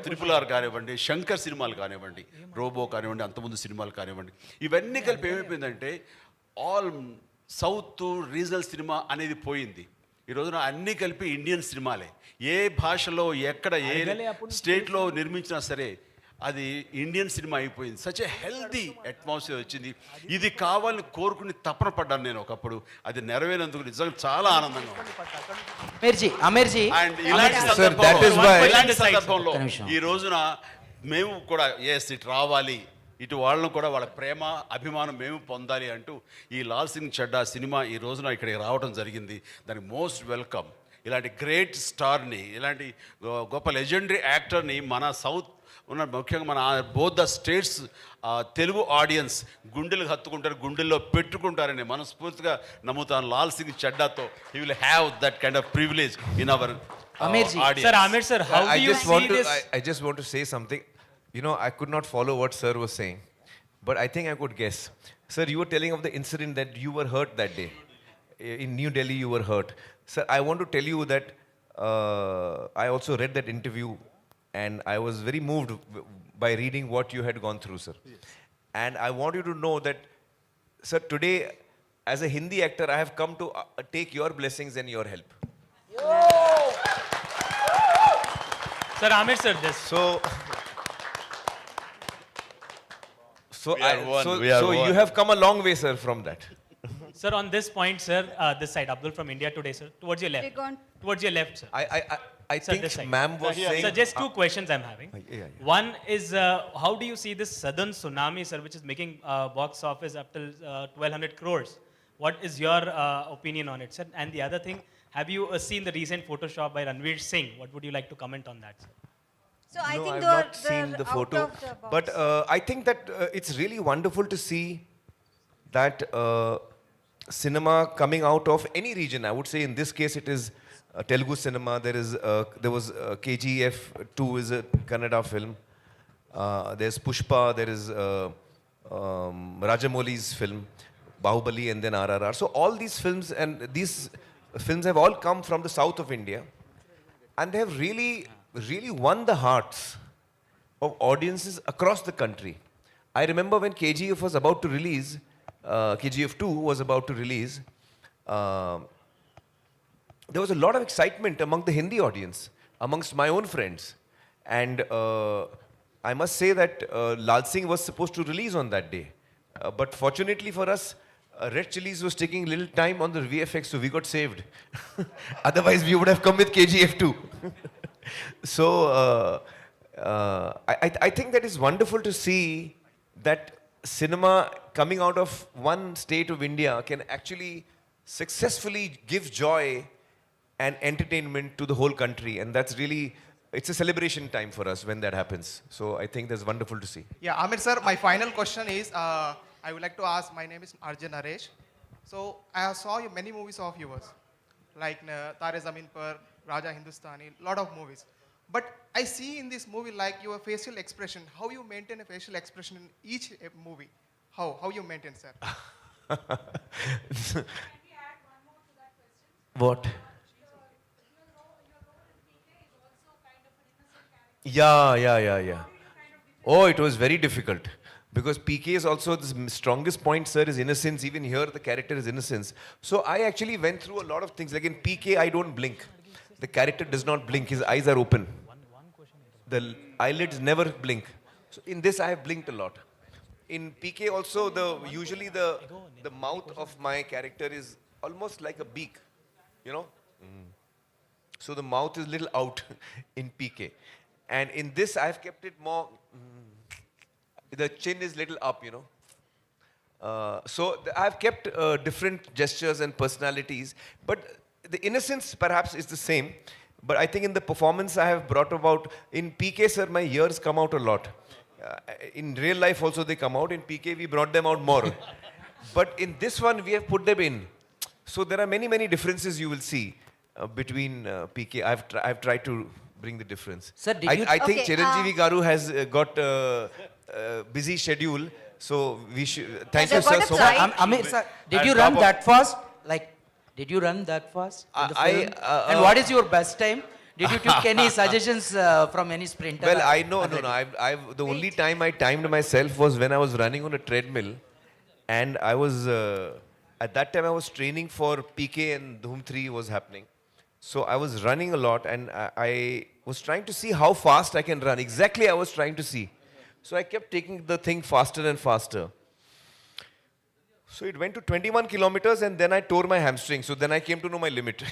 త్రిపుల్ కానివ్వండి, శంకర్ సినిమాలు కానివ్వండి, రోబో కానివ్వండి, అంతకుముందు సినిమాలు కానివ్వండి, ఇవన్నీ కలిపి ఏమైపోయిందంటే ఆల్ సౌత్ రీజనల్ సినిమా అనేది పోయింది. ఈ రోజున అన్నీ కలిపి ఇండియన్ సినిమాలే. ఏ భాషలో ఎక్కడ ఏ స్టేట్లో నిర్మించినా సరే అది ఇండియన్ సినిమా అయిపోయింది. సచ్ ఏ హెల్దీ అట్మాస్ఫియర్ వచ్చింది. ఇది కావాలని కోరుకుని తపన పడ్డాను నేను ఒకప్పుడు. అది నెరవేరేందుకు నిజంగా చాలా ఆనందంగా ఉంది. అండ్ ఇలాంటి సందర్భంలో ఈ రోజున మేము కూడా ఇటు రావాలి, ఇటు వాళ్ళను కూడా వాళ్ళ ప్రేమ అభిమానం మేము పొందాలి అంటూ ఈ లాల్ సింగ్ చెడ్డా సినిమా ఈ రోజున ఇక్కడికి రావడం జరిగింది. దానికి మోస్ట్ వెల్కమ్. ఇలాంటి గ్రేట్ స్టార్ని, ఇలాంటి గొప్ప లెజెండరీ యాక్టర్ని మన సౌత్ ఉన్న ముఖ్యంగా మన both the states Telugu audience గుండెలు హత్తుకుంటారు, గుండెల్లో పెట్టుకుంటారని మనస్ఫూర్తిగా నమ్ముతాను. లాల్ సింగ్ చెడ్డాతో he will have that kind of privilege in our audience. Sir, Aamir sir, how do you see this? I just want to say something. You know, I could not follow what sir was saying, but I think I could guess. Sir, you were telling of the incident that you were hurt that day. In New Delhi, you were hurt. Sir, I want to tell you that I also read that interview and I was very moved by reading what you had gone through, sir. Yes. And I want you to know that, sir, today, as a Hindi actor, I have come to take your blessings and your help. Sir, Aamir sir, this. So you have come a long way, sir, from that. Sir, on this point, sir, this side, Abdul from India Today, sir, towards your left. Towards your left, sir. I think ma'am was saying... Sir, just two questions I'm having. One is, how do you see this southern tsunami, sir, which is making box office up till 1,200 crores? What is your opinion on it, sir? And the other thing, have you seen the recent Photoshop by Ranveer Singh? What would you like to comment on that, sir? So I think I've not seen the photo, but I think that it's really wonderful to see that cinema coming out of any region. I would say in this case it is Telugu cinema. There was KGF 2 is a Kannada film. There's Pushpa. There is Rajamouli's film, Bahubali, and then RRR. So all these films have all come from the south of India, and they have really won the hearts of audiences across the country. I remember when KGF was about to release, KGF 2 was about to release, there was a lot of excitement among the Hindi audience, amongst my own friends. And I must say that Laal Singh was supposed to release on that day. But fortunately for us, Red Chillies was taking a little time on the VFX, so we got saved. Otherwise, we would have come with KGF 2. So I think that is wonderful to see that cinema coming out of one state of India can actually successfully give joy and entertainment to the whole country, and that's really, it's a celebration time for us when that happens. So I think that's wonderful to see. Yeah, Aamir sir, my final question is, I would like to ask, my name is Arjun Naresh. So I saw many movies of yours, like Tare Zameen Par, Raja Hindustani, lot of movies. But I see in this movie like your facial expression, how you maintain a facial expression in each movie. How you maintain, sir? What? Yeah. Oh, it was very difficult. Because PK is also the strongest point, sir, is innocence. Even here, the character is innocence. So I actually went through a lot of things. Like in PK, I don't blink. The character does not blink. His eyes are open. The eyelids never blink. So in this, I have blinked a lot. In PK also, usually the mouth of my character is almost like a beak, you know. So the mouth is little out in PK. And in this, I have kept it more, the chin is little up, you know. I have kept different gestures and personalities, but the innocence perhaps is the same. But I think in the performance I have brought about, in PK, sir, my ears come out a lot. In real life also they come out. In PK, we brought them out more. But in this one, we have put them in. So there are many, many differences you will see between PK. I've tried to bring the difference. Sir, did you... I think Okay, Chiranjeevi Garu has got busy schedule. So we should... Thank you, they've sir, got a so flight. much. Aamir, sir, did At you top run of- that fast? Like, did you run that fast in the film? And what is your best time? Did you took any suggestions from any sprinter? Well, I know, no. The only time I timed myself was when I was running on a treadmill. And I was, at that time I was training for PK and Dhoom 3 was happening. So I was running a lot and I was trying to see how fast I can run. Exactly I was trying to see. So I kept taking the thing faster and faster. So it went to 21 kilometers and then I tore my hamstring. So then I came to know my limit.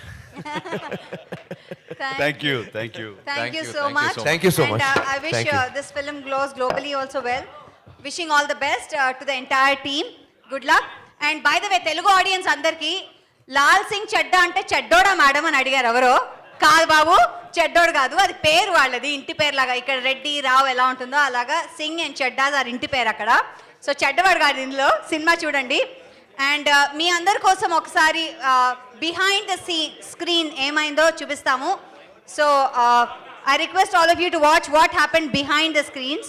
Thank you. Thank you. Thank you so Thank you much. so Thank you so much. And I wish Thank you. this film glows globally also well. Wishing all the best to the entire team. Good luck. And by the way, Telugu audience andarki, Lal Singh Chaddha అంటే చెడ్డోడా madam అని అడిగారు ఎవరో. కాదు బాబు, చెడ్డోడు కాదు, అది పేరు వాళ్ళది, ఇంటి పేరు లాగా. ఇక్కడ రెడ్డి రావు ఎలా ఉంటుందో అలాగా సింగ్ అండ్ చెడ్డాస్ ఆర్ ఇంటి పేరు అక్కడ. సో చెడ్డవాడు కాదు ఇందులో. సినిమా చూడండి. అండ్ మీ అందరి కోసం ఒకసారి బిహైండ్ ద స్క్రీన్ ఏమైందో చూపిస్తాము. So I request all of you to watch what happened behind the screens.